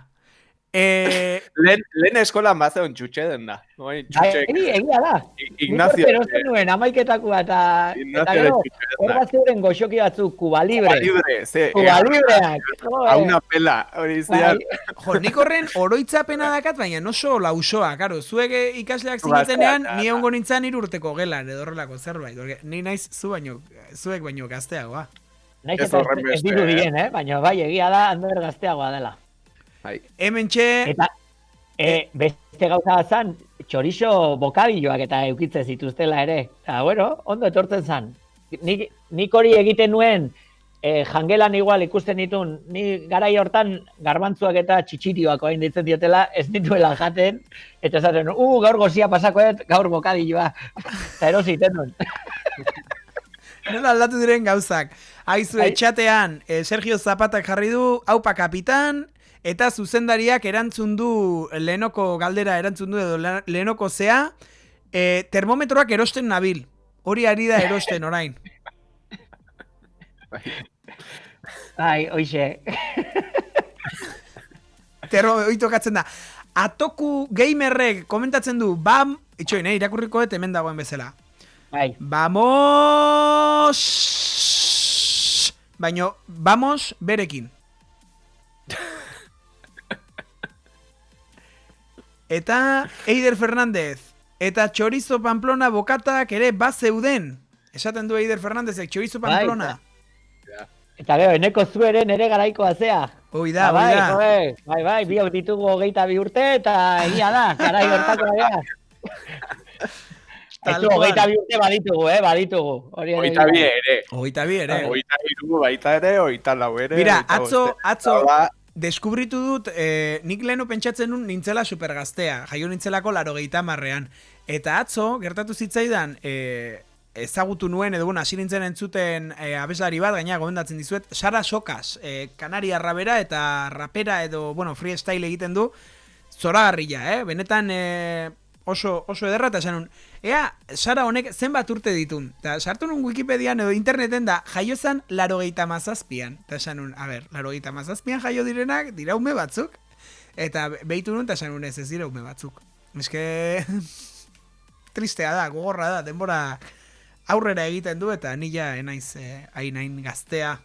Lehen eskolan bazeon txutxe den da. Egia da. Ignacio. Pero zen nuen, amaiketakua eta gero, horra zeuren goxoki batzuk, Cuba Libre. Cuba Libreak. Hauna pela, hori zian. Jo, nik horren oroitzapena dakat, baina oso lausoa, karo. Zuek ikasleak zinitenean, ni egongo nintzen 3 urteko gelan, edo horrelako zerbait. Ni naiz zuek baino gazteagoa. Naiz eta ez dirudien, baina bai, egia da, Ander gazteagoa dela. Hemen txe... Eta beste gauza zan, txorizo bokadilloak eta eukitze zituztela ere. Eta, bueno, ondo etortzen zan. Nik hori egiten nuen, jangelan igual ikusten ditun, ni garai hortan garbantzuak eta txitsirioak oain ditzen diotela, ez dituela jaten, eta esaten, gaur gozia pasakoet, gaur bokadilloa. Eta erositen nuen. Nola aldatu diren gauzak. Aizu, etxatean, Sergio Zapatak jarri du, haupa kapitan, eta zuzendariak erantzun du, lehenoko galdera erantzun du, edo lehenoko zea, termometroak erosten nabil. Hori ari da erosten orain. Ai, hoxe. Hoi tokatzen da. Atoku gamerrek komentatzen du, itxoin, irakurriko hemen dagoen bezala. Bai. Vamos... Baina, vamos berekin. Eta Eider Fernández eta Chorizo Pamplona bokatak ere bazeuden. Esaten du Eider Fernándezek Chorizo Pamplona. Eta gero, eneko zueren ere garaikoa zea. Hoi da. Bai, biok ditugu 22 urte eta egia da, garai hortako da. Ez du, 22 urte baditugu. 22 ere. 22 ere. 23 baita ere, 24 ere. Mira, atzo deskubritu dut, nik leheno pentsatzen nun nintzela supergaztea, jaio nintzelako 80ean. Eta atzo, gertatu zitzaidan, ezagutu nuen, edo hasi nintzen entzuten abeslari bat, gaina gomendatzen dizuet, Sara Sokas, Kanaria rabera eta rapera edo, freestyle egiten du, zoragarria, benetan oso ederra, eta esan nun, Sara honek zenbat urte ditun, eta sartu nun Wikipedian edo interneten da, jaio zan 97an, eta esan nun, 97an jaio direnak, dira ume batzuk, eta behitu nun, eta esan nun ez dira ume batzuk. Eske, tristea da, gogorra da, denbora aurrera egiten du, eta nila enaiz hain gaztea.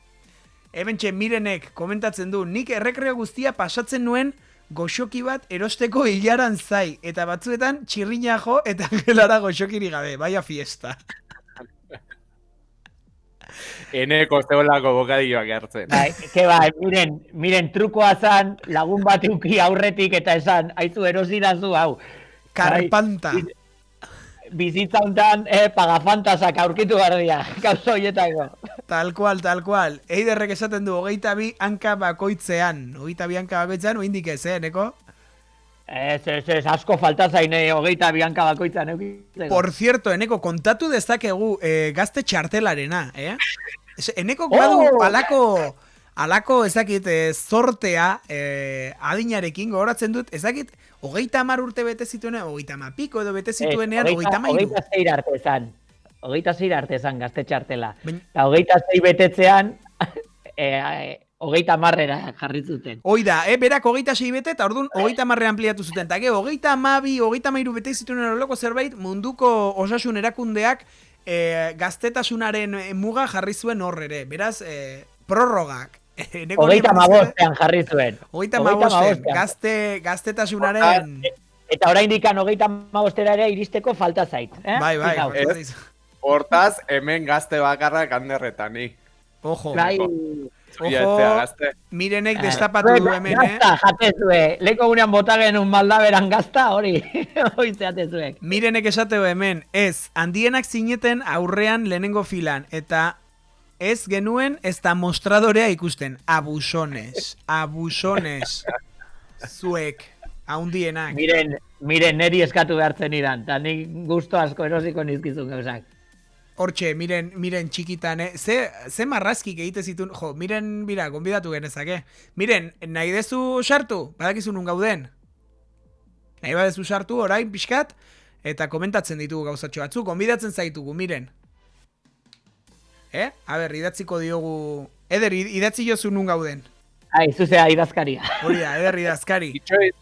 Ebentxe, Mirenek komentatzen du, nik errekreo guztia pasatzen nuen goxoki bat erosteko hilaran zai, eta batzuetan txirrina jo eta gelara goxokiri gabe, baia fiesta. Eneko zeolako bokadioak hartzen. Que bai, miren trukoa zan, lagun bat euki aurretik eta esan, haizu erosidazu hau. Karpanta. Bizitza hontan pagafantasak aurkitu gardia, gauza horietako. Tal cual. Eiderrek esaten du, 22 hanka bakoitzean. 22 hanka bakoitzean, oindik ez, Eneko? Ez, asko falta zaine 22 hanka bakoitzean eukitzeko. Por cierto, Eneko, kontatu dezakegu gazte txartelarena, Eneko badu alako ezakit zortea adinarekin gogoratzen dut, ezakit 30 urte bete zituenean, 30 piko edo bete zituenean, 33. 26 arte zan gazte txartela. Eta 26 betetzean, 30-era jarri zuten. Oida, berak 26 bete eta orduan 30 ampliatu zuten. Eta gero, 32, 33 bete zituenean horrelako zerbait, munduko osasun erakundeak gaztetasunaren muga jarri zuen horrere. Beraz, prorrogak. 35ean jarri zuen. 35 gaztetasunaren... Eta oraindik 35era ere iristeko falta zait. Bai. Hortaz, hemen gazte bakarrak handerretani. Ojo. Gazte. Mirenek destapatu du hemen, Gazta, jatezue. Leko gunean bota genuen maldaberan gazta, hori. Hoitzeatezuek. Mirenek esateu hemen, ez, handienak zineten aurrean lehenengo filan, eta ez genuen ez da mostradorea ikusten. Abusones. Zuek, handienak. Miren, neri eskatu behartzen idan, eta nik gusto asko erosiko nizkizun gauzak. Hortxe, miren txikitan, ze marrazkik egite zitun, miren, bira, gonbidatu genezake. Miren, nahi dezu sartu, badakizu nun gauden. Nahi badezu sartu, orain, pixkat, eta komentatzen ditugu gauzatxo batzuk, gonbidatzen zaitugu, miren. A ber, idatziko diogu, Eder, idatzi jozu nun gauden. Zuzea idazkaria. Hori da, Eder idazkari. Itxoiz,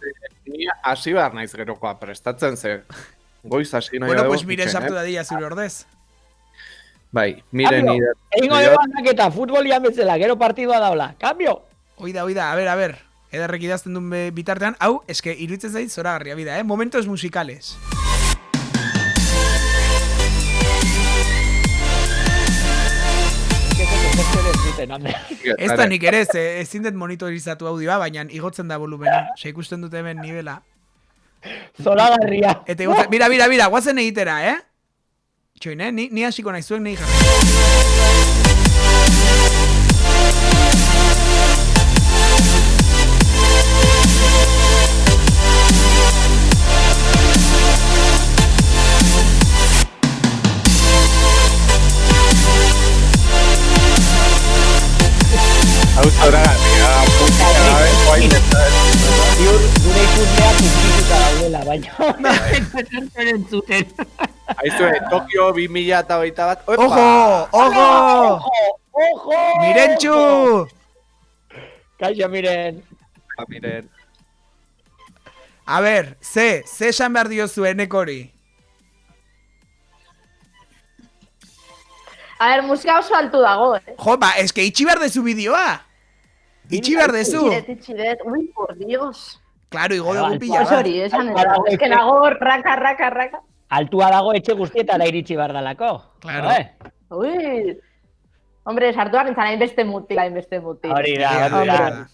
hasi behar naiz gerokoa prestatzen ze. Goiz hasi nahi Bueno, pues mire sartu da dia zure ordez. Bai, miren idatzi. Egingo debanak eta futbolian bezala, gero partidua daula. Kambio! Oida, a ver. Ederrek idazten duen bitartean, hau, eske, iruditzen zait zoragarria bida, Momentos musicales. Ez da nik ere, ezin dut monitorizatu audioa, baina igotzen da volumena. Ikusten dute hemen nivela. Zoragarria. Eta igotzen, mira, guazen egitera, Txoin, ni hasiko nahi zuen, nahi jarri. Hau zoragarria, gure ikusleak ikusituta daudela, baina entzuten. Aizue, Tokio 2021. Ojo! Mirentxu! Kaixo, miren. Miren. A ber, ze esan behar diozu Enekori? A ber, musika oso altu dago, Jo, eske itxi behar dezu bideoa. Itxi behar dezu. Itxiret, ui, por Dios. Claro, igo dugu pila bat. Hori, esan ez que nago raka. Altua dago etxe guztietara iritsi behar dalako. Claro. Ui. Hombre, sartuak entzan hainbeste mutil. Hori da.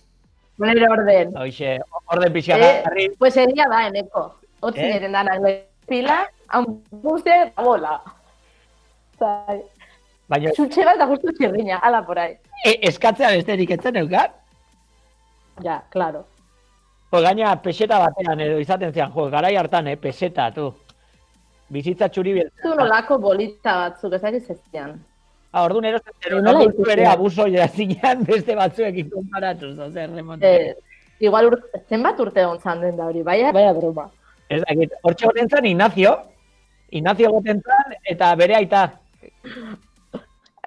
Nire orden. Hoxe, orden pixagarri. Pues egia da, Eneko. Otzi niren danak pila, hau guztia eta bola. Zutxe bat da justu txirriña, ala por ahí. Eskatzea besterik etzen eukat? Ja, claro. Gaina peseta batean edo izaten zean, garai hartan, peseta, tu. Bizitza txuri beltza. Zu nolako bolita batzuk, ezakiz ez zian. Orduan erosten ere abuso jazinean beste batzuekin konparatuz, zer remonte. Igual zenbat urte ontzan den da hori, baina broma. Ez dakit, hortxe goten zan Ignacio goten zan eta bere aita.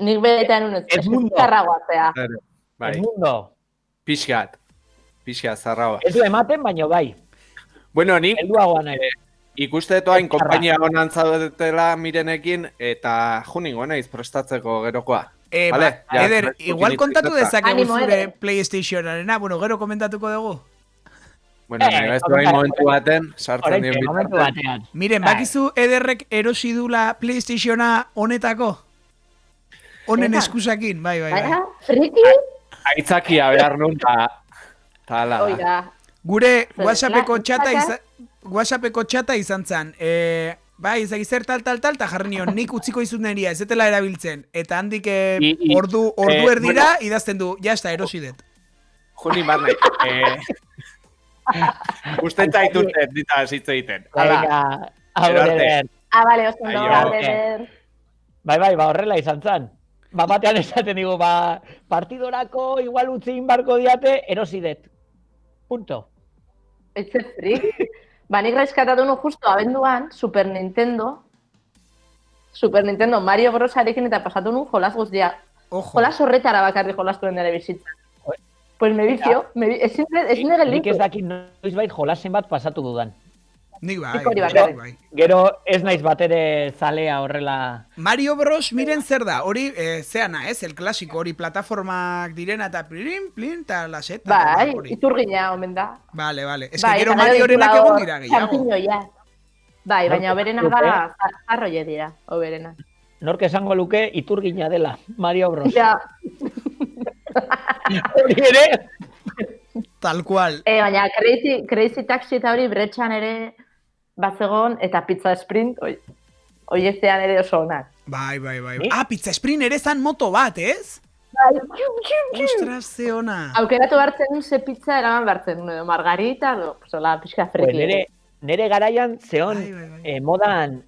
Nik bere aita nuen zarragoatzea. Edmundo. Pixkat, zarragoa. Ez du ematen, baino bai. Bueno, nik ikustetoain konpainia honan zaudetela Mirenekin eta juningo naiz prestatzeko gerokoa. Vale, ja, Eder, igual kontatu dezakegu Animo, zure Eder. PlayStationarena, bueno, gero komentatuko dugu. Bueno, ez duain momentu baten, sartzen dien momentu bitartean. batean. Miren, bakizu Ederrek erosi dula PlayStationa honetako? Honen Zetan? eskusakin, bai. Baina, friki? Aitzakia behar nun, ta ala da. Oida. Gure Zer, WhatsAppeko txata izan zen. Bai, ezagik zer tal, ta jarri nion, nik utziko izut neria, ez etela erabiltzen. Eta handik ordu erdira, idazten du, jazta, erosi dut. Juni bat nahi. Usten zaituten, dita zitz egiten. Venga, Gero arte. Eder. Bale, oso ondo, Aio. Eder. Bai, horrela izan zen. Batean esaten digu, partidorako igual utzi inbarko diate, erosi dut. Punto. Etxe frik. Nik reskatatu nu justo abenduan, Super Nintendo Mario Brosarekin eta pasatu nu jolas guztia. Ojo. Jolas horretara bakarri jolastu den ere bizitza. Pues me vicio, ezin ere Nik linko. ez dakit noiz bait jolasen bat pasatu dudan. Nik bai, Nik hori nik bakarrik. bai. Gero ez naiz batere zalea horrela. Mario Bros, miren zer da, hori, zeana, el klasiko, hori plataformak direna eta plin, eta laseta. Bai, hori. iturgina omen da. Vale. Ez Bai, que gero eta Mariorenak ditula egon hor dira gehiago. txampiñoia. Bai, baina oberena Luke. da, jarroie dira, oberena. Nork esango luke iturgina dela, Mario Bros. Ja, Hori ere, Tal cual. baina Crazy Taxi eta hori bretxan ere batzegon, eta Pizza Sprint, oiektean ere oso onak. Bai. Pizza Sprint ere zan moto bat, ez? Bai, Ostras, ze ona. aukeratu hartzen ze pizza eraman hartzen, edo margarita, edo, zola, pixka friki. nere garaian zeon Bai. modan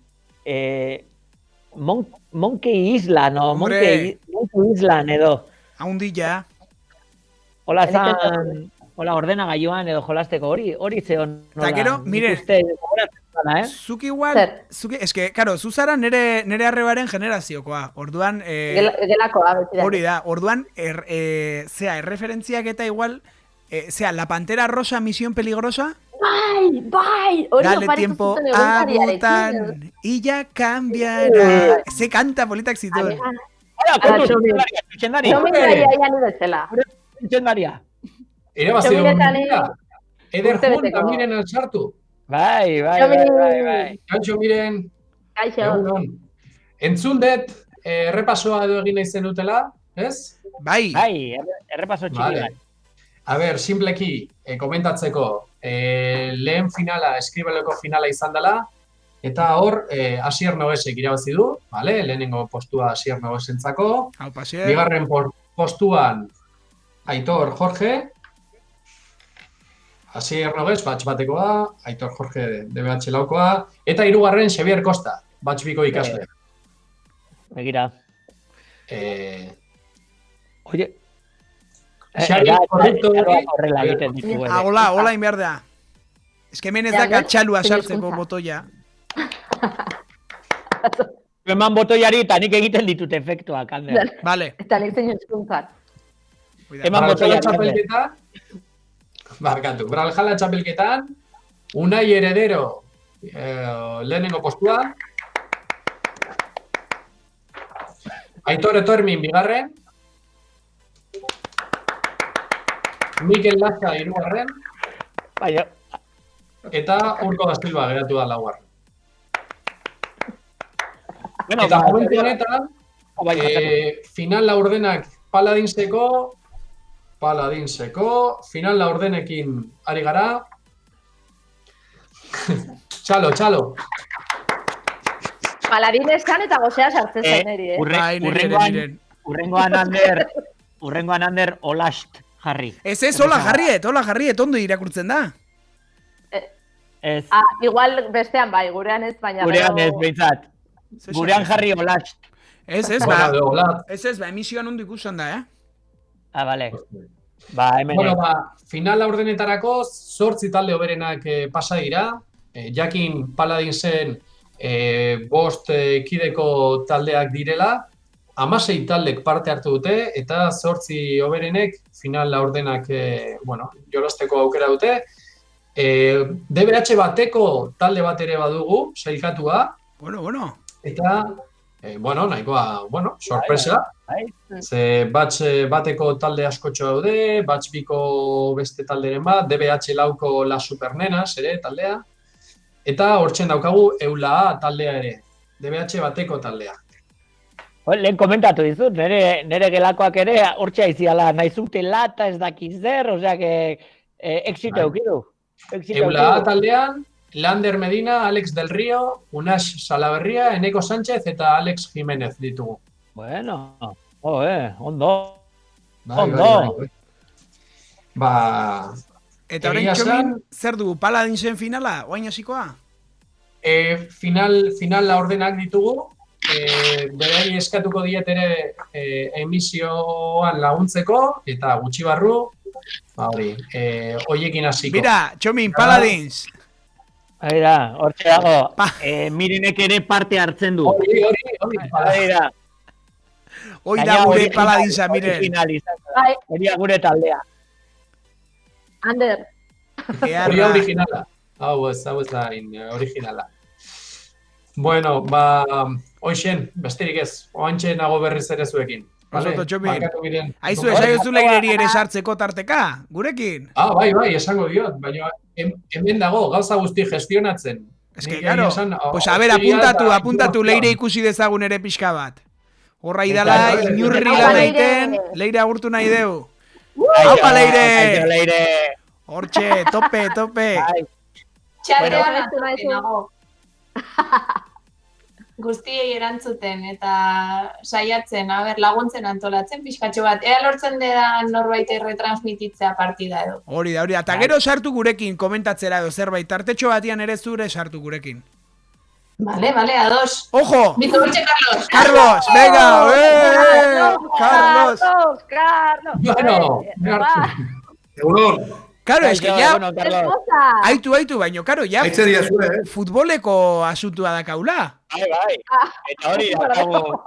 Monkey Island, o Hombre. Monkey Island edo. Haundilla. Hola Egiten zan, hola ordenagailuan edo jolasteko hori zeon. Ta gero, mire, zuk igual, Zer? eske, karo, zu zara nere arrebaren generaziokoa. Orduan, Gelakoa, beti da. hori da, orduan, erreferentziak eta igual, La Pantera Rosa, Misión Peligrosa, Bai, hori dale oparitu tiempo zuten a egunkariarekin. Botan, y ya cambiará. Se canta politak zituen. Txendari. No me daia ni bezala. Txendaria. Irabazio Txominetan dira. Eder urte Jun, beteko. miren altzartu. Bai. Kaixo, miren, Kaixo. egunon. Entzun dut, errepasoa edo egin nahi zenutela, ez? Bai, Errepaso txiki Vale. bat. A ber, simpleki, komentatzeko, lehen finala, eskribeleko finala izan dela, eta hor, Asier Noguesek irabazi du, vale? Lehenengo postua Asier Noguesentzako, hau pasier. bigarren postuan Aitor Jorge, Asier Nogues, batx batekoa, Aitor Jorge DBH laukoa, eta hirugarren Xavier Costa, batx biko ikasle. Begira. Oye, Xavi korrupto hori, horrela egiten ditu. Hola, inbehar da. Ez que hemen ez da katxalua sartzeko hizkuntza. botoia. Eman botoiari eta nik egiten ditut efektuak, Ander. Vale. Eta nik zein hizkuntzan. Eman Braljala botoiari. txapelketan, Braljala txapelketan, Unai Heredero lehenengo postua, Aitor Etormin bigarren, Mikel Laza hirugarren, Baina, eta Urko da Silva geratu da laugarren. bueno, Eta momentu honetan, final laurdenak Paladinseko, final laurdenekin ari gara. Txalo. Paladineskan eta gozea sartzen zen eri, Bai, urrengoan Ander olast jarri. Ez, hola jarriet, ondo irakurtzen da. Ez, Igual bestean bai, gurean ez, baina gurean ez behintzat. Gurean jarri olast. Ez, Hola. emisioan ondo ikusten da, Vale. Ba, hemen. Bueno, final laurdenetarako 8 talde hoberenak pasa dira. Jakin Paladinsen 5 kideko taldeak direla. 16 taldek parte hartu dute eta 8 hoberenek final laurdenak jolasteko aukera dute. DBH bateko talde bat ere badugu, sailkatua. Bueno. Eta Bueno, nahikoa, sorpresa. Bai. Ze bateko talde askotxo daude, batx biko beste talderen bat, DBH lauko La Supernenas ere taldea, eta hortzen daukagu EULA taldea ere, DBH bateko taldea. Lehen komentatu dizut, nire gelakoak ere hortxe aiziala nahi zutela eta ez dakiz zer, osea que exito eukidu. EULA taldean, Lander Medina, Alex Del Rio, Unax Salaberria, Eneko Sánchez eta Alex Jiménez ditugu. Bueno, ondo. Ba, Eta orain egia Txomin, esan, zer dugu, Paladinsen finala, oain hasikoa? finala ordenak ditugu, berari eskatuko diet ere emisioan laguntzeko, eta gutxi barru, hoiekin hasiko. Mira, Txomin, Paladins. Aira, hortxe dago, Mirenek ere parte hartzen du. Hori, Aira. Hoi da gure Paladinsa, Miren. Bai, Hori da gure taldea. Ander. hori originala. Hau ez da originala. Bueno, ba, hoixen, besterik ez, oantxe nago berriz ere zuekin. Osoto, Txomin. Barkatu Miren. Aizu, esaiozu leireri ere sartzeko tarteka, gurekin. Bai, esango diot, baina hemen dago, gauza guzti gestionatzen. Ez que, claro, pues a ver, apuntatu leire ikusi dezagun ere pixka bat. Horra idala, inurri lan egiten, leire agurtu nahi deu. Haupa, leire! Hortxe, tope. Txarrean nago. Guztiei erantzuten eta saiatzen, laguntzen antolatzen pixkatxo bat. Ea lortzen dedan norbait retransmititzea partida edo. Hori da, eta gero sartu gurekin komentatzera edo zerbait, tartetxo batian ere zure sartu gurekin. Vale, ados. ¡Ojo! Bizo hortxe, Carlos! ¡Carlos! ¡Venga! ¡Carlos! Bueno, Claro, es que ya... Aitu, baino, claro, ya... Futboleko asuntua dakaula. Bai. Eta hori dakago.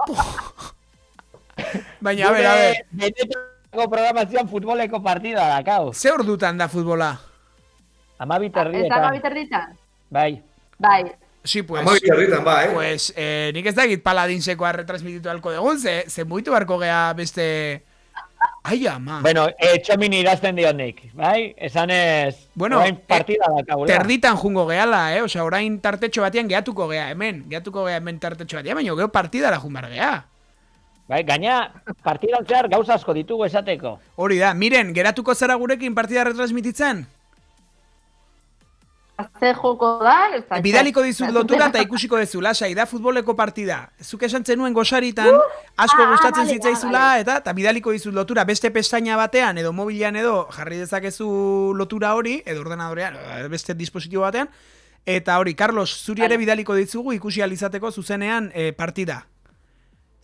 Baina, a ver. Benetako programazioan futboleko partida dakago. Ze ordutan da futbola? 12:30. ¿Eta 12:30? Bai. Sí, pues... Pues, nik ez dakit Paladinsekoa retransmititu alko dugun, ze muitu barko gea beste... Ai, ama. Bueno, Txomin idazten dionik, bai? Esanez, bueno, orain partida dakagula. Terditan jungo gehala, Osea, orain tartetxo batean geatuko gea hemen tartetxo batean, baina gero partidara junbar gea. Bai, gaina, partidan zehar gauza asko ditugu esateko. Hori da, miren, geratuko zara gurekin partida retransmititzen? Ze joko da? Bidaliko dizut lotura eta ikusiko dezu, lasai, da futboleko partida. Zuk esan zenuen gosaritan, asko gustatzen zitzaizula, eta bidaliko dizut lotura beste pestaina batean, edo mobilean edo jarri dezakezu lotura hori, edo ordenadorean, beste dispositibo batean, eta hori, Carlos, zuri ere bidaliko ditzugu ikusi alizateko zuzenean partida.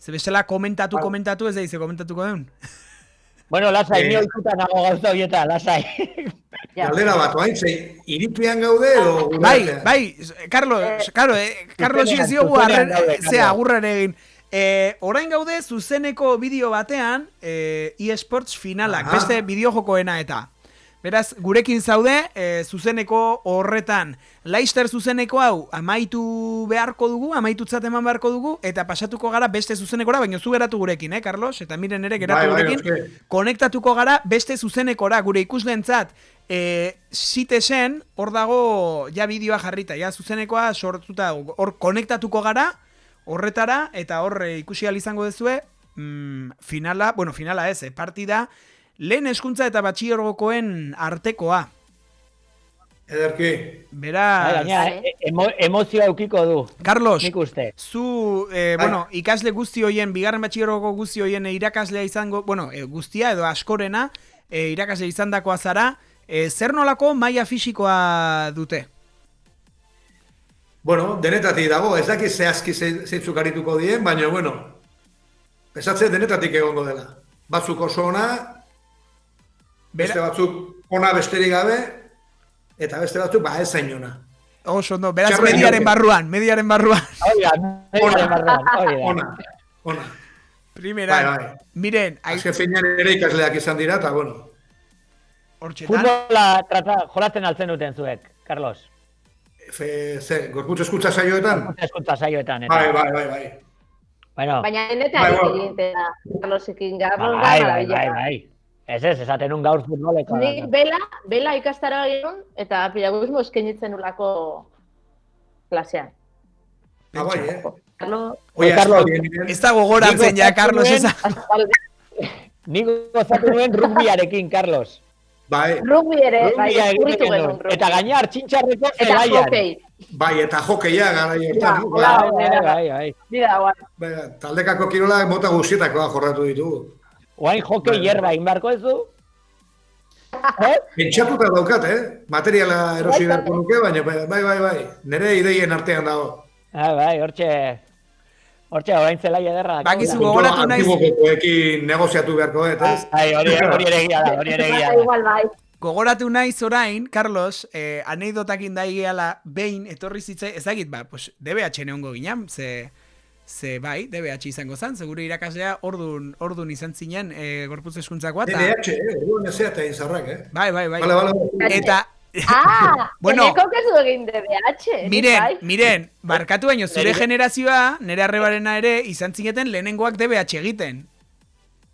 Ze bestela komentatu ez da komentatuko duen. Bueno, lasai, ni oikuta nago gauza horieta, lasai. Galdera bat, iripian gaude edo... Bai, Carlos ziogu agurren egin. Orain gaude zuzeneko bideo batean eSports finalak, beste bideojokoena eta. Beraz, gurekin zaude, zuzeneko horretan. Leicester zuzeneko hau amaitu beharko dugu, amaitutzat eman beharko dugu, eta pasatuko gara beste zuzenekora, baina zu geratu gurekin, Carlos? Eta miren ere geratu gurekin. Konektatuko gara beste zuzenekora, gure ikusleentzat. Zitesen, hor dago ja bideoa jarrita, ja zuzenekoa sortuta, hor konektatuko gara, horretara, eta hor ikusi izango dezue, finala ez, partida, lehen hezkuntza eta batxilergokoen artekoa. Ederki. Beraz... Emozioa eukiko du. Carlos, nik uste. Zu, ikasle guzti hoien, bigarren batxilergoko guzti hoien irakaslea izango, guztia edo askorena, irakasle izan dakoa zara, zer nolako maila fisikoa dute? Bueno, denetatik dago, ez dakit zehazki zeintzuk arituko dien, baina, pesatze denetatik egongo dela. Batzuk oso ona, beste batzuk ona besterik gabe, eta beste batzuk ez zain ona. Oso ondo, beraz mediaren barruan. Ona. Primera, miren... Azken finean ere ikasleak izan dira, eta Futbola jolatzen altzen duten zuek, Carlos. Gorputz eskutza saioetan? Gorputz eskutza saioetan. Bai. Bueno, Baina neta egiten da, Carlosekin Carlos da maravilla. Bai. Ez, esaten un gaur futboleko. Nik bela ikastara egin eta pedagogismo eskainitzen ulako klasean. Bai, Carlos, ez da gogoratzen ja, Carlos, eza. Nik gozatu nuen rugbiarekin, Carlos. Bai. Rugbi ere, bai, eskurritu genuen rugbi. Eta gaina hartxintxarreko Eta zelaian. hokei. Bai, eta hokeia gara hortan. Bai. Bai, taldekako kirolak mota guztietakoa jorratu ditugu. Oain hokei hierba inbarko ez du? Pentsatuta daukat, materiala erosi beharko nuke, baina bai. Nere ideien artean dago. Bai, hortxe orain zelai ederra. Bakizu gogoratu naiz. Antibokoekin negoziatu beharko, ez? Hori ere egia da, Igual bai. Gogoratu naiz orain, Carlos, anekdotakin daigeala behin etorri zitzai, ezagit, pues DBH neongo ginen, ze bai, DBH izango zen, segure irakaslea ordun izan zinen gorputz eskuntzakoa. DBH, orduan ezea eta izarrak, Bai. Vale. Eta... bueno, enekok ez du egin DBH. Miren, barkatu baino zure generazioa, nire arrebarena ere, izan zineten lehenengoak DBH egiten.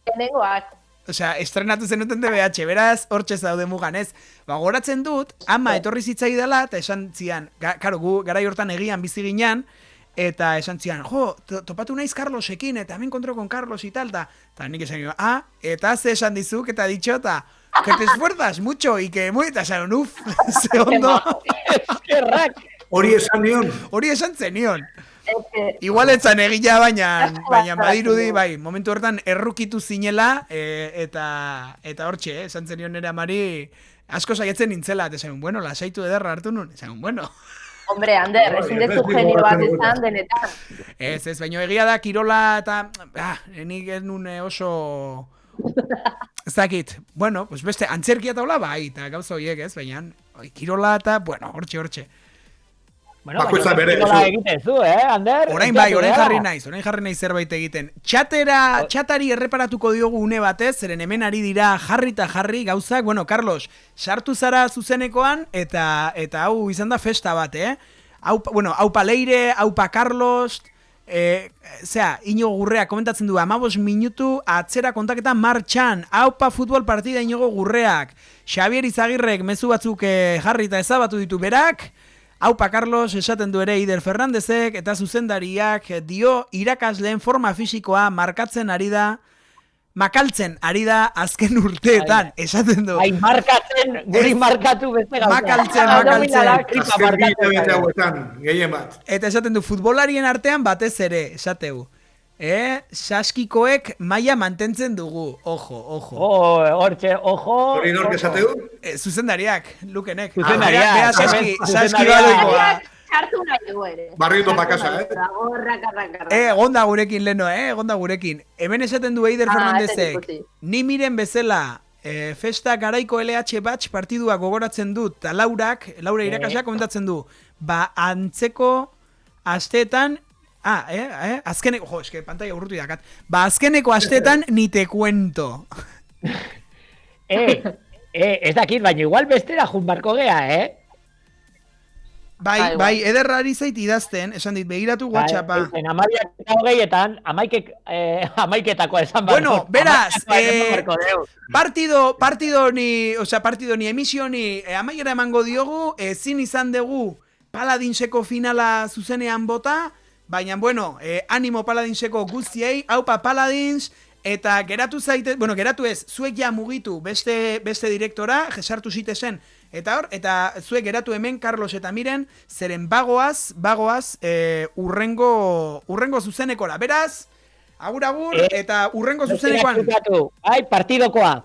Lehenengoak. Osea, estrenatu zenuten DBH, beraz, hortxe zaude mugan, ez? Goratzen dut, ama etorri zitzai dela, eta esan zian, karo, gu garai hortan egian bizi ginen, eta esan zian, topatu naiz Carlosekin, eta hemen kontro con Carlos y tal, eta nik esan, eta ze esan dizuk, eta ditxota, que te esfuerzas mucho, y que muy, eta esan, ze ondo. Eskerrak. Hori esan nion. Hori esan zenion. Igual etzan egila baina badirudi, bai, momentu hortan errukitu zinela, eta hortxe, esan zenion nire amari, asko saietzen nintzela, eta esan, bueno, lasaitu ederra hartu nun, esan, bueno. Hombre, Ander, ezin dezu genio bat izan denetan. Ez, baina egia da, kirola eta, nik genuen oso... Ez dakit, bueno, pues beste, antzerkia taula bai, eta gauza horiek ez, baina, kirola eta, bueno, hortxe. Bueno, baina egiten zu, Ander? Orain bai, orain jarri naiz zerbait egiten. Txatari erreparatuko diogu une batez, zeren hemen ari dira jarri gauzak. Bueno, Carlos, sartu zara zuzenekoan, eta hau izan da festa bat, Aupa Leire, aupa Carlos, Iñigo Gurrea komentatzen du, 15 minutu atzera kontaketa martxan, aupa futbol partida Iñigo Gurreak, Xabier Izagirrek mezu batzuk jarri eta ezabatu ditu berak, aupa Carlos esaten du ere Ider Fernandezek, eta zuzendariak dio irakasleen forma fisikoa makaltzen ari da azken urteetan, esaten du. Markatzen, guri markatu beste gauza. Makaltzen. Azken bide hauetan, gehien bat. Eta esaten du, futbolarien artean batez ere, esateu. Saskikoek maila mantentzen dugu, ojo. Hortxe, ojo. Hori nork esateu? Zuzendariak, Lukenek. Zuzendariak. Bea Saski baloikoa. Hartu nahi du ere. Barrieto pakasa, Gonda gurekin leno, gonda gurekin. Hemen esaten du Eider Fernandezek. Ni miren bezala, festa garaiko LH batx partidua gogoratzen dut, eta Laura irakaslea komentatzen du. Antzeko asteetan, azkeneko, eske pantalla urrutu dakat. Azkeneko astetan ni te cuento. Ez dakit, baina igual bestera junbarko gea, Bai, ederrari zait idazten, esan dit, begiratu WhatsAppa. Amaiak eta hogeietan, amaiketako esan barko. Bueno, beraz, partido ni emisio ni amaiera emango diogu, ezin izan dugu Paladinseko finala zuzenean bota, baina, bueno, animo Paladinseko guztiei, aupa Paladins, eta geratu ez, zuek ja mugitu beste direktora, jesartu zitezen, eta zuek geratu hemen, Carlos eta Miren, zeren bagoaz, urrengo zuzenekora. Beraz, agur, eta urrengo zuzenekoan. Partidokoa.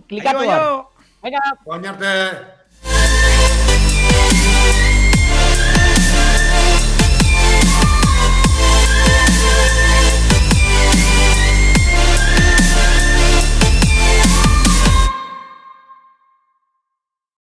Klikatu. Venga. Oin arte.